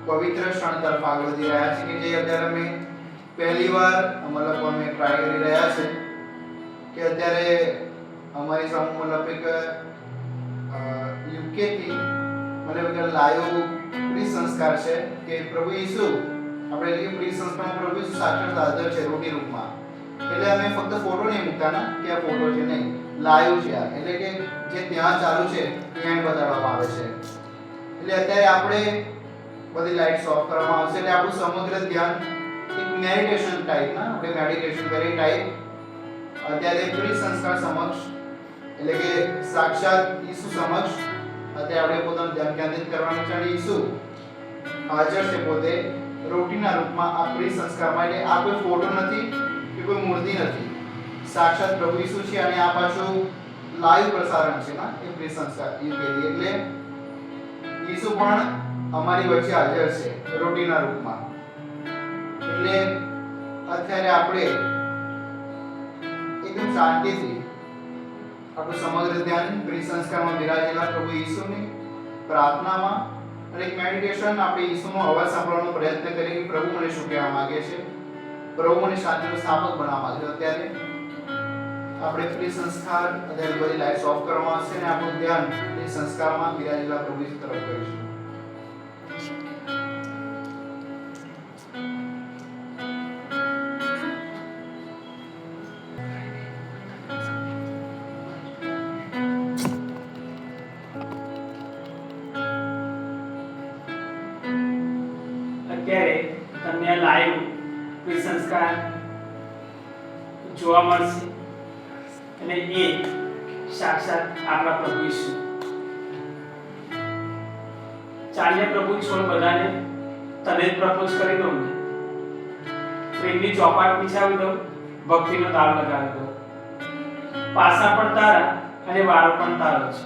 પવિત્ર ક્ષણ તરફ આગળ વધી રહ્યા છે કે જે અત્યારે અમે પહેલીવાર મતલબ અમે ટ્રાય કરી રહ્યા છે કે અત્યારે અમારી સામે મતલબ એક યુકે થી મતલબ એક લાઈવ પ્રી સંસ્કાર છે કે પ્રભુ ઈસુ આપણે જે પ્રી સંસ્કાર પ્રભુ ઈસુ સાક્ષાત હાજર છે રોટી રૂપમાં. એટલે અમે ફક્ત ફોટો નહીં મૂકતા કે આ ફોટો છે, નહીં, લાઈવ છે આ. એટલે કે જે ત્યાં ચાલુ છે ત્યાં બતાડવામાં આવે છે. એટલે અત્યારે આપણે બધી લાઇટ્સ ઓફ કરવામાં આવશે એટલે આપણું સમગ્ર ધ્યાન એક મેડિટેશન ટાઈપ ના આપણે મેડિટેશન કરી ટાઈપ અત્યારે પ્રી સંસ્કાર સમક્ષ એટલે કે સાક્ષાત ઈસુ સમક્ષ અત્યારે આપણે પોતાનું ધ્યાન કેન્દ્રિત કરવાનું છે અને ઈસુ હાજર છે પોતે રોટીના રૂપમાં આ પ્રી સંસ્કારમાં એટલે આ કોઈ ફોટો નથી કે કોઈ મૂર્તિ નથી સાક્ષાત પ્રભુ ઈસુ છે અને આ પાછું લાઈવ પ્રસારણ છે ના એ પ્રી સંસ્કાર એટલે ઈસુ પણ અમારી વચ્ચે હાજર છે રોટીના રૂપમાં એટલે અત્યારે આપણે એકદમ શાંતિથી આપણું સમગ્ર ધ્યાન પ્રી સંસ્કારમાં બિરાજેલા પ્રભુ ઈસુની પ્રાર્થનામાં અને એક મેડિટેશન આપણે ઈસુનો અવાજ સાંભળવાનો પ્રયત્ન કરીએ કે પ્રભુ મને શું કહેવા માંગે છે, પ્રભુ મને શાંતિનો સ્થાપક બનાવવા માંગે છે. અત્યારે આપણે પ્રી સંસ્કાર અત્યારે બધી લાઇટ્સ ઓફ કરવામાં આવશે અને આપણું ધ્યાન પ્રી સંસ્કારમાં બિરાજેલા પ્રભુ ઈસુ તરફ કરીશું. અત્યારે તમને લાઈવ પ્રી સંસ્કાર જોવા મળશે અને એ સાક્ષાત આપણા પ્રભુ ઈસુ. ચાલીને પ્રભુ છોડ બધાને તને જ પ્રપોઝ કરી દઉં ને, પ્રેમની ચોપાટ બિછાવી દઉં, ભક્તિનો તાળ લગાવી દઉં. પાસા પણ તારા અને વારો પણ તારો છે,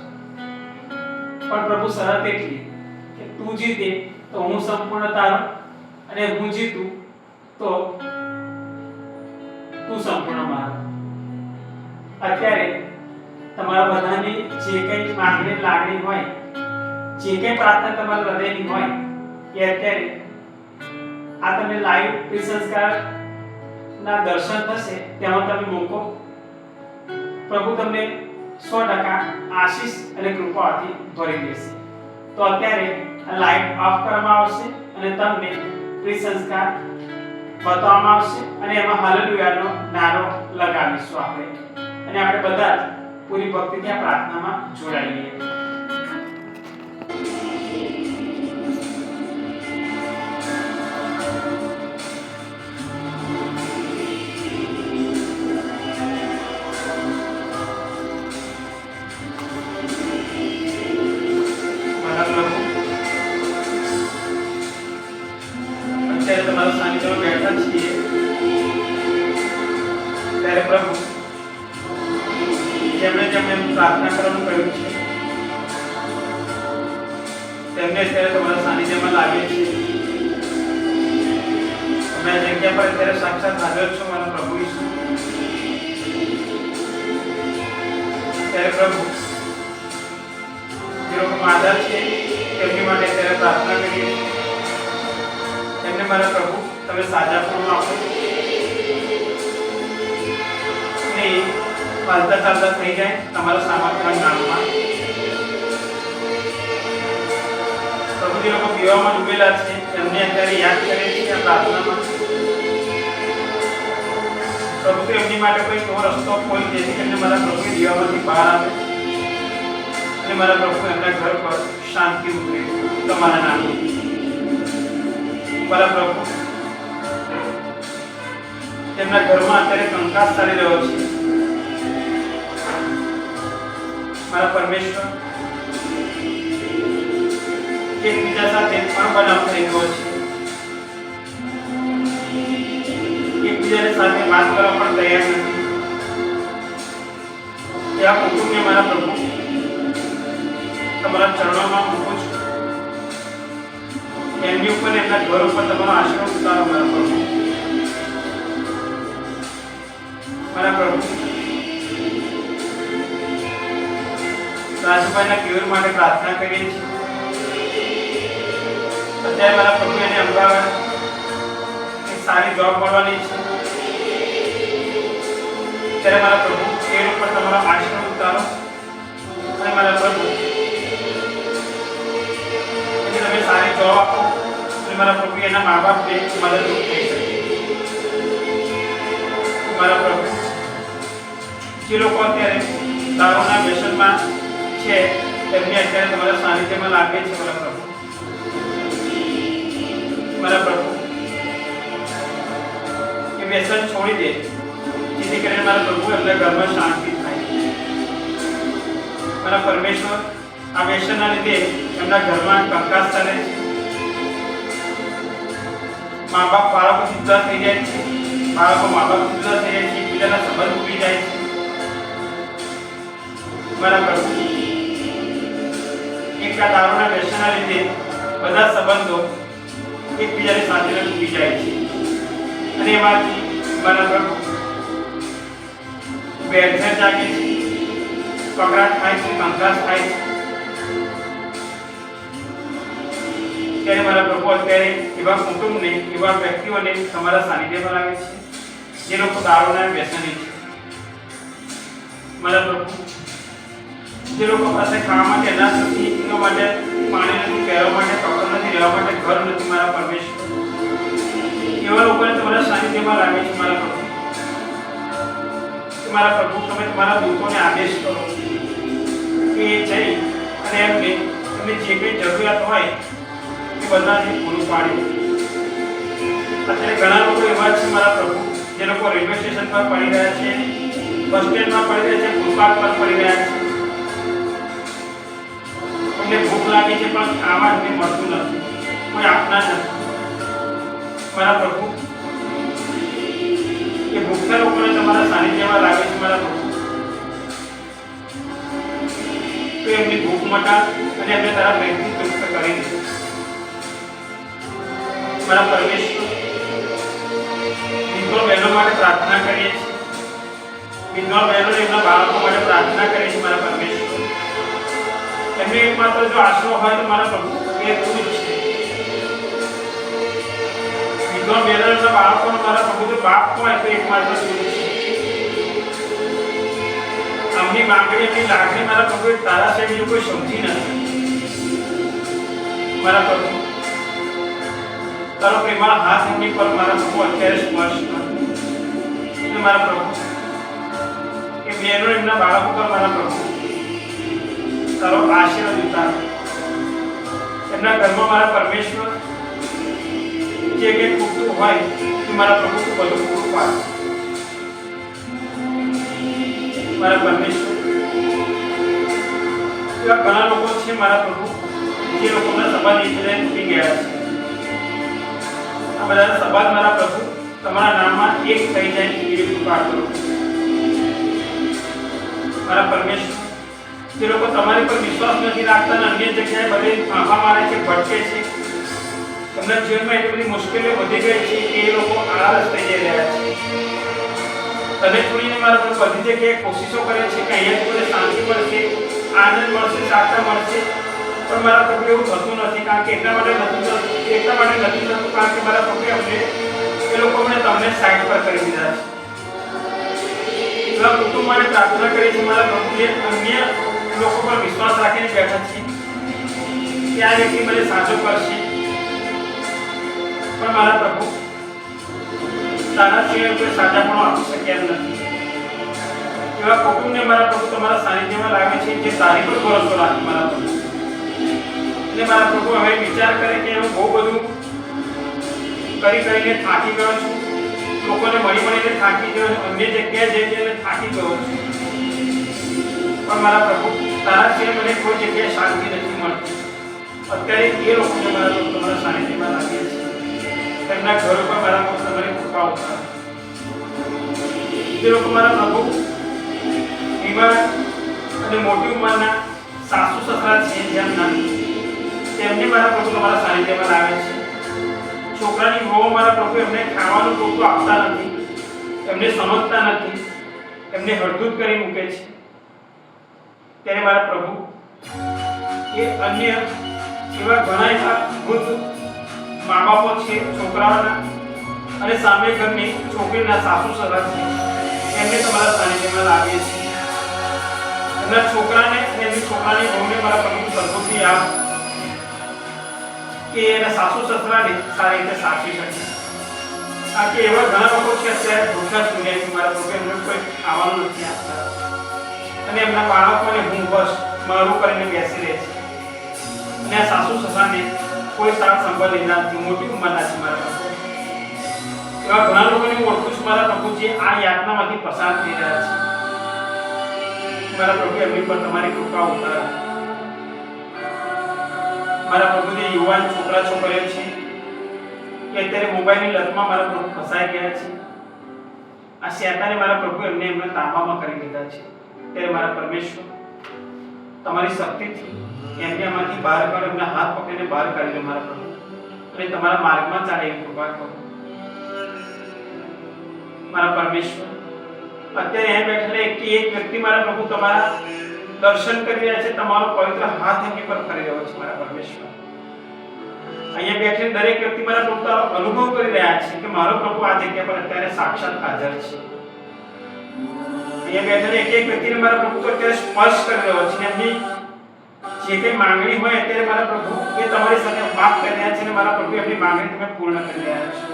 પણ પ્રભુ શરત એટલી કે તું જીતે તો હું સંપૂર્ણ તારો અને હું જીતું તો તું સંપૂર્ણ મારો. અત્યારે તમારા બધાની જે કંઈ માંગણી લાગણી હોય, જે કંઈ પ્રાર્થના તમારા હૃદયની હોય એ અત્યારે આ તમે લાઈવ પ્રી સંસ્કાર ના દર્શન થશે તેમાં તમે મૂકો. પ્રભુ તમને 100% આશીષ અને કૃપાથી ભરી દેશે. તો અત્યારે લાઇટ ઓફ કરવામાં આવશે અને તમને પ્રી સંસ્કાર બતાવવામાં આવશે અને એમાં હાલેલુયાનો નારો લગાવીશું આપણે અને આપણે બધા પૂરી ભક્તિથી આ પ્રાર્થનામાં જોડાઈએ. તમારા સાનિધ્યમાં બેઠા છીએ ત્યારે પ્રભુ જેમણે પ્રાર્થના કરવાનું કહ્યું છે તેમને અત્યારે તમારા સાનિધ્યમાં લાવીએ છીએ. તમે આ જગ્યા પર અત્યારે સાક્ષાત હાજર છો મારા પ્રભુ ઈસુ. ત્યારે પ્રભુ જે લોકો માદા છે તેમની માટે અત્યારે પ્રાર્થના કરીએ છીએ. એમને મારા પ્રભુ તમે સાજાપણું આપો ને ચાલતા ચાલતા થઈ જાય તમારા સામર્થ્યના નામમાં. પ્રભુ જે લોકો પીવામાં ડૂબેલા છે એમને અત્યારે યાદ કરે છે આ પ્રાર્થનામાં. પ્રભુ તો એમની માટે કોઈ એવો રસ્તો ખોલી જેથી કરીને મારા પ્રભુ દીવામાંથી બહાર આવે અને મારા પ્રભુ એમના ઘર પર શાંતિ ઉતરે તમારા નામથી. મારા પ્રભુ તેમના ઘરમાં અત્યારે કંકાસ ચાલી રહ્યો છે. મારા પરમેશ્વર એકબીજા સાથે અણબનાવ થઈ ગયો છે. એકબીજાની સાથે વાત કરવા પણ તૈયાર નથી. આ કુટુંબને મારા પ્રભુ તમારા ચરણોમાં મૂકું છું. એમની ઉપર એમના ઘર ઉપર તમારો આશીર્વાદ ઉતારો મારા પ્રભુ. મારા પ્રભુ રાજુભાઈના કેવર માટે પ્રાર્થના કરીએ છીએ. અત્યારે મારા પ્રભુ એને અમદાવાદ એક સારી જોબ મળવાની છે ત્યારે મારા પ્રભુ કેવર ઉપર તમારો આશીર્વાદ ઉતારો અને મારા પ્રભુ તમે સારી જોબ આપો અને મારા પ્રભુ એના મા બાપને મદદરૂપ થઈ શકે. મારા પ્રભુ જે લોકો અત્યારે દારૂના વ્યસનમાં છે તેમને અત્યારે તમારા સાનિધ્યમાં લાગે છે મારા પ્રભુ. મારા પ્રભુ એ વ્યસન છોડી દે, જેથી કરીને મારા પ્રભુ એમના ઘરમાં શાંતિ થાય. મારા પરમેશ્વર, આ વ્યસનના લીધે એમના ઘરમાં કંકાસ ચાલે છે, મા બાપ બાળકો જુદા થઈ જાય છે, બાળકો મા બાપ જુદા થઈ જાય છે, એકબીજાના સંબંધ તૂટી જાય છે. મારા પ્રભુ એક આ દારૂના વ્યસનના લીધે બધા સંબંધો એકબીજાની સાથે તૂટી જાય છે, અને એમાંથી મારા પ્રભુ વેરઝેર જાગે છે, કકળાટ થાય છે, કંકાસ થાય છે. ત્યારે મારા પ્રભુ અત્યારે એવા કુટુંબને, એવા વ્યક્તિઓને તમારા સાનિધ્યમાં લાગે છે જે લોકો દારૂના વ્યસની છે. મારા પ્રભુ જે લોકો પાસે ખાવા માટે અનાજ નથી, પીવા માટે પાણી નથી, પહેરવા માટે કપડાં નથી, રહેવા માટે ઘર નથી, મારા પરમેશ્વર એવા લોકોને તમારા સાનિધ્યમાં લાગે છે. મારા પ્રભુ તમે તમારા દૂતોને આદેશ કરો કે જઈ અને એમને જે કંઈ જરૂરિયાત હોય એ બધાને પૂરું પાડે. અત્યારે ઘણા લોકો એવા છે મારા પ્રભુ જે લોકો રેલવે સ્ટેશન પર પડી રહ્યા છે, બસ સ્ટેન્ડમાં પડી રહ્યા છે, ફૂટપાથ પર પડી રહ્યા છે. એમને ભૂખ લાગી છે પણ ખાવા એમને મળતું નથી, કોઈ આપનાર નથી. મારા પ્રભુ એ ભૂખ્યા લોકોને તમારા સાનિધ્યમાં લાગે છે. મારા પ્રભુ તો એમની ભૂખ મટા અને એમને તારા પ્રેમથી તૃપ્ત કરી દે. મારા પરમેશ્વર વિધવા બહેનો માટે પ્રાર્થના કરીએ છીએ, વિધવા બહેનો એમના બાળકો માટે પ્રાર્થના કરીએ છીએ. મારા પરમેશ્વર એમને એકમાત્ર જો આશરો હોય તો મારા પ્રભુ એ તું જ છે. વિધવા બહેનો એમના બાળકોનો મારા પ્રભુ જો બાપ હોય તો એકમાત્ર તું જ છે. અમની માંગણી, એમની લાગણી મારા પ્રભુ તારા છે બીજું કોઈ સમજી નથી. મારા પ્રભુ તારો પ્રેમાળ હાથ એમની પર મારા પ્રભુ અત્યારે સ્પર્શ કર. અને મારા પ્રભુ એ બહેનો એમના બાળકો પર મારા પ્રભુ તારો આશીર્વાદ ઉતાર. એમના ઘરમાં મારા પરમેશ્વર જે કંઈ ખૂટતું હોય તે મારા પ્રભુ તું બધું પૂરું પાડ. મારા પરમેશ્વર એવા ઘણા લોકો છે મારા પ્રભુ જે લોકોના સંબંધ એકબીજાને તૂટી ગયા છે. આ બધા સંબંધ મારા પ્રભુ તમારા નામમાં એક થઈ જાય એવી કૃપા કરો. મારા પરમેશ્વર જે લોકો તમારી પર વિશ્વાસ નથી રાખતા અને અન્ય જગ્યાએ બધે ફાંફા મારે છે, ભટકે છે, તેમના જીવનમાં એટલી બધી મુશ્કેલીઓ વધી ગઈ છે કે એ લોકો આળસ થઈ જઈ રહ્યા છે. તને છોડીને મારા પ્રભુ બધી જગ્યાએ કોશિશો કરે છે કે અહીંયા મને શાંતિ મળશે, આનંદ મળશે, સાર્થક મળશે, પણ મારા પ્રભુ એવું થતું નથી. કારણ કે એટલા માટે નથી થતું કારણ કે મારા પ્રભુ અમને એ લોકો તમને સાઈડ પર કરી દીધા છે. એવા કુટુંબ માટે પ્રાર્થના કરી છે મારા પ્રભુ જે અન્ય લોકો પર વિશ્વાસ રાખીને બેઠા છે કે આ વ્યક્તિ મને સાચો કરશે, પણ મારા પ્રભુ તારા સિવાય કોઈ સાચાપણું આપી શકે એમ નથી. એવા કુટુંબને મારા પ્રભુ તમારા સાનિધ્યમાં લાગે છે જે તારી પર ભરોસો રાખે. મારા પ્રભુ એટલે મારા પ્રભુ હવે વિચાર કરે કે હું બહુ બધું કરીને થાકી ગયો છું, લોકોને મળીને થાકી ગયો છું, અન્ય જગ્યાએ જઈને થાકી ગયો છું, પણ મારા પ્રભુ તારા સિવાય મને કોઈ જગ્યાએ શાંતિ નથી મળતી. અત્યારે એ લોકોને મારા પ્રભુ તમારા સાનિધ્યમાં લાગે છે. તેમના ઘર ઉપર મારા પ્રભુ તમારી કૃપા ઉતારો. જે લોકો મારા પ્રભુ બીમાર અને મોટી ઉંમરના સાસુ સસરા છે જેમના તેમને મારા પ્રભુ તમારા સાનિધ્યમાં લાવે છે. છોકરાની વહુ મારા પ્રભુ એમને ખાવાનું પૂરતું આપતા નથી, એમને સમજતા નથી, એમને હળધૂત કરી મૂકે છે. ત્યારે મારા પ્રભુ એ અન્ય એવા ઘણા એવા વૃદ્ધ મા બાપો છે છોકરાઓના અને સામે ઘરની છોકરીના સાસુ સસરા છે, એમને તમારા સાનિધ્યમાં લાગે છે. એમના છોકરાને અને એમની છોકરાની વહુને મારા પ્રભુ સદબુદ્ધિ આપ કે એના સાસુ સસરાને સારી રીતે સાચવી શકે. કારણ કે એવા ઘણા લોકો છે અત્યારે ભૂખ્યા સુન્યા મારા પ્રભુ એમને કોઈ ખાવાનું નથી આપતા અને એમના બાળકોને હું બસ મારું કરીને બેસી રહે છે અને આ સાસુ સસરાને કોઈ સાર સંભાળ લેનાર નથી, મોટી ઉંમરના છે મારા પ્રભુ. એવા ઘણા લોકોને હું ઓળખું છું મારા પ્રભુ, જે આ યાતનામાંથી પસાર થઈ રહ્યા છે. મારા પ્રભુ, એમની પર તમારી કૃપા ઉતારો. મારા પ્રભુ, જે યુવાન છોકરા છોકરીઓ છે કે અત્યારે મોબાઈલની લતમાં મારા પ્રભુ ફસાઈ ગયા છે, આ શેતાને મારા પ્રભુ એમના તાબામાં કરી લીધા છે. ત્યારે મારા પરમેશ્વર, તમારી શક્તિથી એમને આમાંથી બહાર કાઢો, એમના હાથ પકડીને બહાર કાઢી લો મારા પ્રભુ, અને તમારા માર્ગમાં ચાલે એવી કૃપા કરો મારા પરમેશ્વર. અત્યારે અહીં બેઠેલા એક વ્યક્તિ મારા પ્રભુ તમારા દર્શન કરી રહ્યા છે, તમારો પવિત્ર હાથ એમની પર ફરી રહ્યો છે મારા પરમેશ્વર. અહીંયા બેઠેલ દરેક વ્યક્તિ મારા પ્રભુ તારો અનુભવ કરી રહ્યા છે કે મારો પ્રભુ આ જગ્યા પર અત્યારે સાક્ષાત હાજર છે. અહીંયા બેઠેલા એક વ્યક્તિને મારા પ્રભુ અત્યારે સ્પર્શ કરી રહ્યો છે, એમની જે કંઈ માંગણી હોય અત્યારે મારા પ્રભુ એ તમારી સાથે વાત કરી રહ્યા છે, અને મારા પ્રભુ એમની માંગણી તમે પૂર્ણ કરી રહ્યા છો.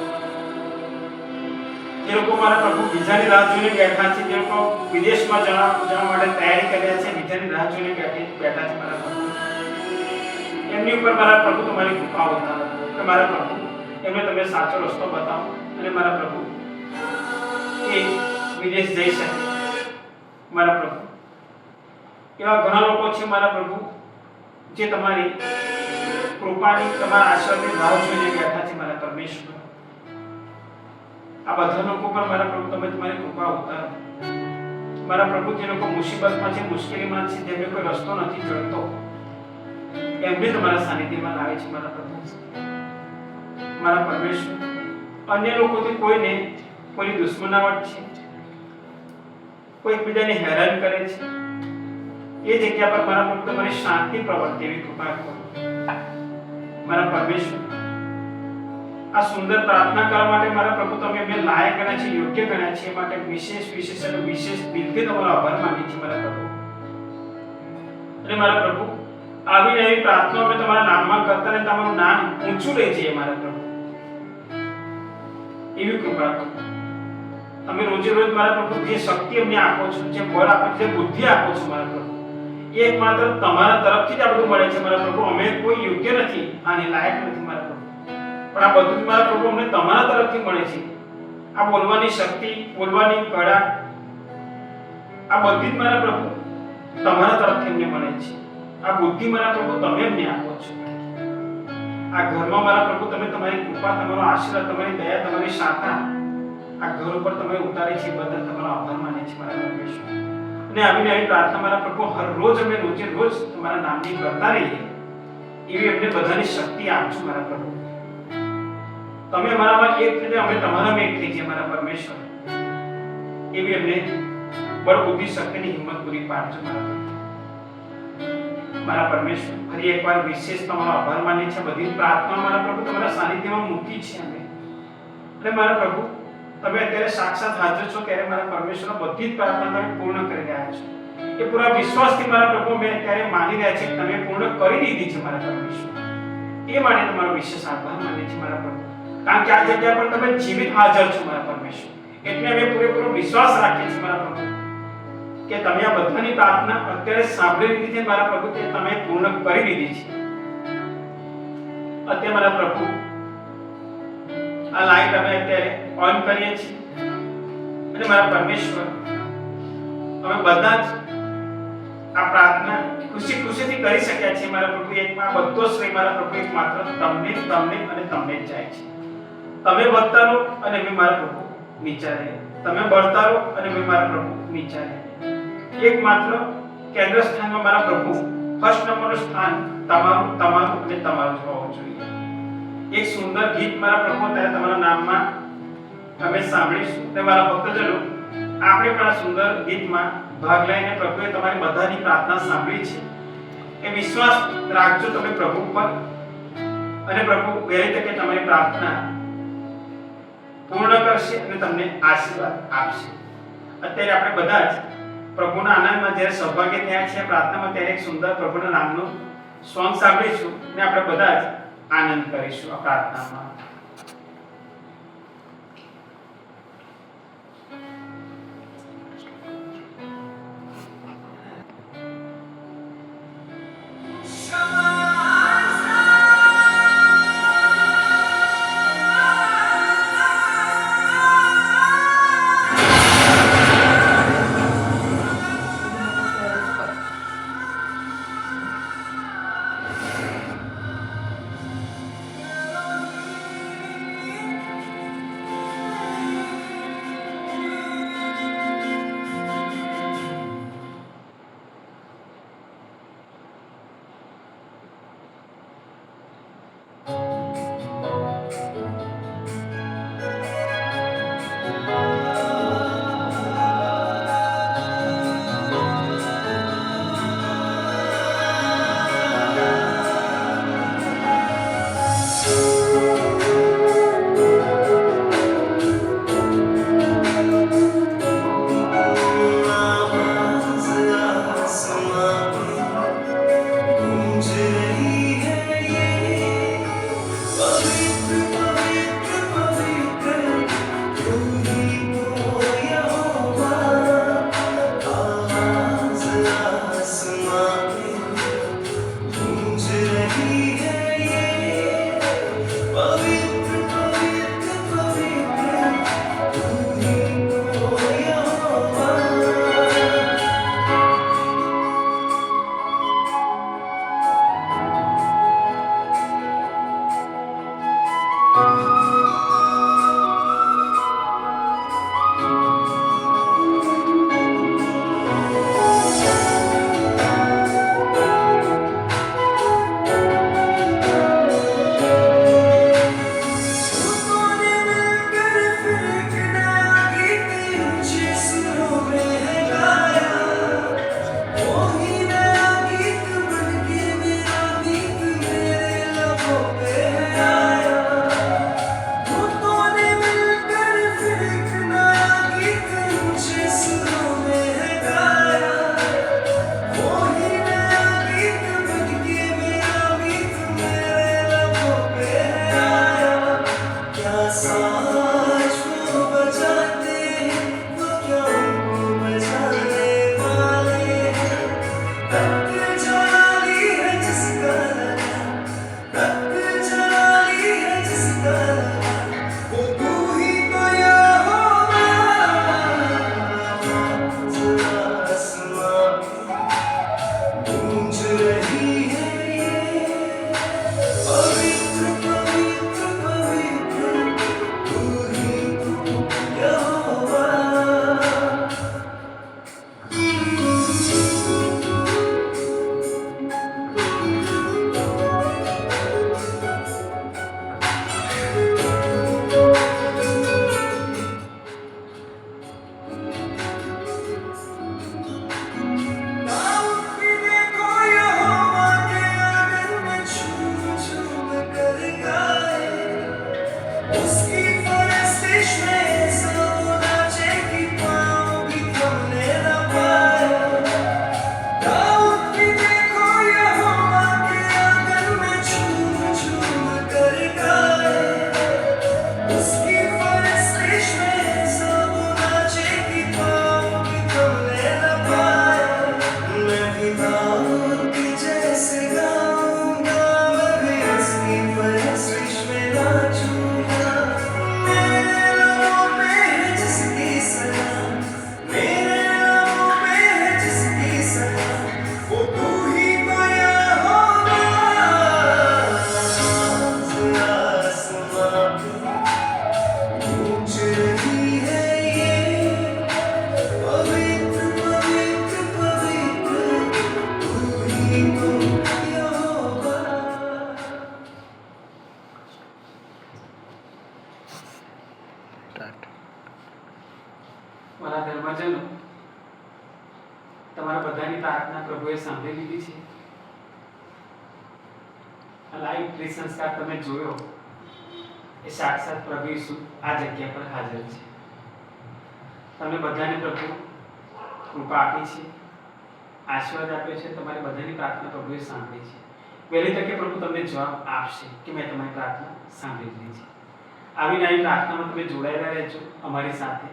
જે લોકો મારા પ્રભુ વિઝાની રાહ જોઈને બેઠા છે, જે લોકો વિદેશમાં જવા માટે તૈયારી કરી રહ્યા છે, વિઝાની રાહ જોઈને બેઠા છે મારા પ્રભુ, એમની ઉપર મારા પ્રભુ તમારી કૃપા ઉતારો કે મારા પ્રભુ એમને તમે સાચો રસ્તો બતાવો, અને મારા પ્રભુ એ વિદેશ જઈ શકે મારા પ્રભુ. એવા ઘણા લોકો છે મારા પ્રભુ, જે તમારી કૃપાની, તમારા આશીર્વાદની રાહ જોઈને બેઠા છે મારા પરમેશ્વર. આ બધા લોકો પર મારા પ્રભુ તમે તમારી કૃપા ઉતારો મારા પ્રભુ. જે લોકો મુસીબતમાં છે, મુશ્કેલીમાં છે, જેમને કોઈ રસ્તો નથી જડતો, એમને તમારા સાનિધ્યમાં લાવે છે મારા પ્રભુ મારા પરમેશ્વર. અન્ય લોકોથી કોઈની દુશ્મનાવટ છે, કોઈ એકબીજાને હેરાન કરે છે, એ જગ્યા પર મારા પ્રભુ તમારી શાંતિ પ્રવર્તે એવી કૃપા કરો મારા પરમેશ્વર. આ સુંદર પ્રાર્થના કરવા માટે મારા પ્રભુ તમે અમને લાયક ગણ્યા છે, યોગ્ય ગણ્યા છે, માટે વિશેષ દિલથી તમારો આભાર માનીએ છીએ મારા પ્રભુ. અને મારા પ્રભુ આવી એવી પ્રાર્થના અમે તમારા નામમાં કરતા અને તમારું નામ ઊંચું લઈ જઈએ મારા પ્રભુ, એવી કૃપા કરો. તમે રોજે રોજ મારા પ્રભુ જે શક્તિ અમને આપો છો, જે બળ આપો છો, જે બુદ્ધિ આપો છો મારા પ્રભુ, એ એકમાત્ર તમારા તરફથી જ આ બધું મળે છે મારા પ્રભુ. અમે કોઈ યોગ્ય નથી, આને લાયક નથી મારા પ્રભુ, પણ આ બધું મારા પ્રભુ અમને તમારા તરફથી મળે છે. આ બોલવાની શક્તિ, બોલવાની કળા, આ બધી જ મારા પ્રભુ તમારા તરફથી અમને મળે છે. આ બુદ્ધિ મારા પ્રભુ તમે અમને આપો છો. આ ઘરમાં મારા પ્રભુ તમે તમારી કૃપા, તમારો આશીર્વાદ, તમારી દયા, તમારી શાખા આ ઘર ઉપર તમે ઉતારી છે, બદલ તમારો આભાર માનીએ છીએ મારા પરમેશ્વર. અને આવીને આવી પ્રાર્થના મારા પ્રભુ હર રોજ અમે રોજે રોજ તમારા નામની કરતા રહીએ એવી અમને બધાની શક્તિ આપજો મારા પ્રભુ. તમે અમારામાં એક થઈ જાય, અમે તમારામાં એક થઈ જઈએ મારા પરમેશ્વર, એવી અમને બળ, બુદ્ધિ, શક્તિની હિંમત પૂરી પાડજો મારા પ્રભુ મારા પરમેશ્વર. ફરી એકવાર વિશેષ તમારો આભાર માનીએ છીએ. બધી પ્રાર્થના મારા પ્રભુ તમારા સાનિધ્યમાં મૂકી છે અમે, અને મારા પ્રભુ તમે અત્યારે સાક્ષાત હાજર છો, ત્યારે મારા પરમેશ્વર બધી જ પ્રાર્થના તમે પૂર્ણ કરી રહ્યા છો. એ પૂરા વિશ્વાસથી મારા પ્રભુ અમે અત્યારે માની રહ્યા છીએ કે તમે પૂર્ણ કરી દીધી છે મારા પરમેશ્વર. એ માટે તમારો વિશેષ આભાર માનીએ છીએ મારા પ્રભુ, કારણ કે આ જગ્યા પર તમે જીવિત હાજર છો મારા પરમેશ્વર. એટલે અમે પૂરેપૂરો વિશ્વાસ રાખીએ છીએ મારા પ્રભુ કે તમે આ બધાની પ્રાર્થના અત્યારે સાંભળી લીધી છે મારા પ્રભુ, કે તમે પૂર્ણ કરી દીધી છે. અત્યારે મારા પ્રભુ આ લાઈટ અમે અત્યારે ઓન કરીએ છીએ, અને મારા પરમેશ્વર અમે બધા જ આ પ્રાર્થના ખુશીથી કરી શક્યા છીએ મારા પ્રભુ. એકમાં બધો શ્રેય મારા પ્રભુ એક માત્ર તમને અને તમને જ જાય છે. તમે વધતા રહો અને અમે મારા પ્રભુ નીચા રહીએ, તમે બળતા રહો અને અમે મારા પ્રભુ નીચા રહીએ. એકમાત્ર કેન્દ્ર સ્થાનમાં મારા પ્રભુ ફર્સ્ટ નંબરનું સ્થાન તમારું અને તમારું જ હોવું જોઈએ. એક સુંદર ગીત મારા પ્રભુ ત્યારે તમારા નામમાં અમે સાંભળીશું, અને મારા ભક્તજનો આપણે પણ આ સુંદર ગીતમાં ભાગ લઈને પ્રભુએ તમારી બધાની પ્રાર્થના સાંભળી છે એ વિશ્વાસ રાખજો તમે પ્રભુ પર, અને પ્રભુ વહેલી તકે તમારી પ્રાર્થના પૂર્ણ કરશે અને તમને આશીર્વાદ આપશે. અત્યારે આપણે બધા જ પ્રભુના આનંદમાં જ્યારે સૌભાગ્ય થયા છે પ્રાર્થનામાં, ત્યારે એક સુંદર પ્રભુના નામનું સોંગ સાંભળીશું અને આપણે બધા જ આનંદ કરીશું આ પ્રાર્થનામાં. તમારા બધાની પ્રાર્થના પ્રભુએ સાંભળી લીધી છે. આ લાઈવ પ્રિસંસ્કાર તમે જોયો એ સાક્ષાત પ્રભુ ઈસુ આ જગ્યા પર હાજર છે. તમને બધાને પ્રભુ કૃપા આપી છે, આશીર્વાદ આપ્યો છે. તમારી બધાની પ્રાર્થના પ્રભુએ સાંભળી છે. વહેલી તકે પ્રભુ તમને જવાબ આપશે કે મેં તમારી પ્રાર્થના સાંભળી લીધી છે. આવી નવી પ્રાર્થનામાં તમે જોડાયેલા રહેજો અમારી સાથે.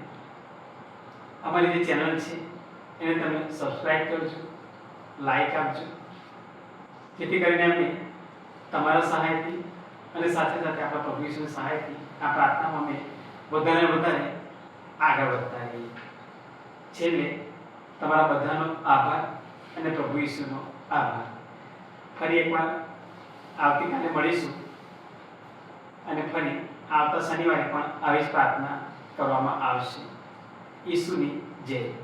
અમારી જે ચેનલ છે એને તમે સબસ્ક્રાઇબ કરજો, લાઈક આપજો, જેથી કરીને અમે તમારા સહાયથી અને સાથે સાથે આપણા પ્રભુ ઈસુની સહાયથી આ પ્રાર્થનામાં અમે વધારે વધારે આગળ વધતા રહીએ. છેલ્લે તમારા બધાનો આભાર અને પ્રભુ ઈસુનો આભાર. ફરી એકવાર આવતીકાલે મળીશું અને ફરી આવતા શનિવારે પણ આવી જ પ્રાર્થના કરવામાં આવશે. ઈસુની જય.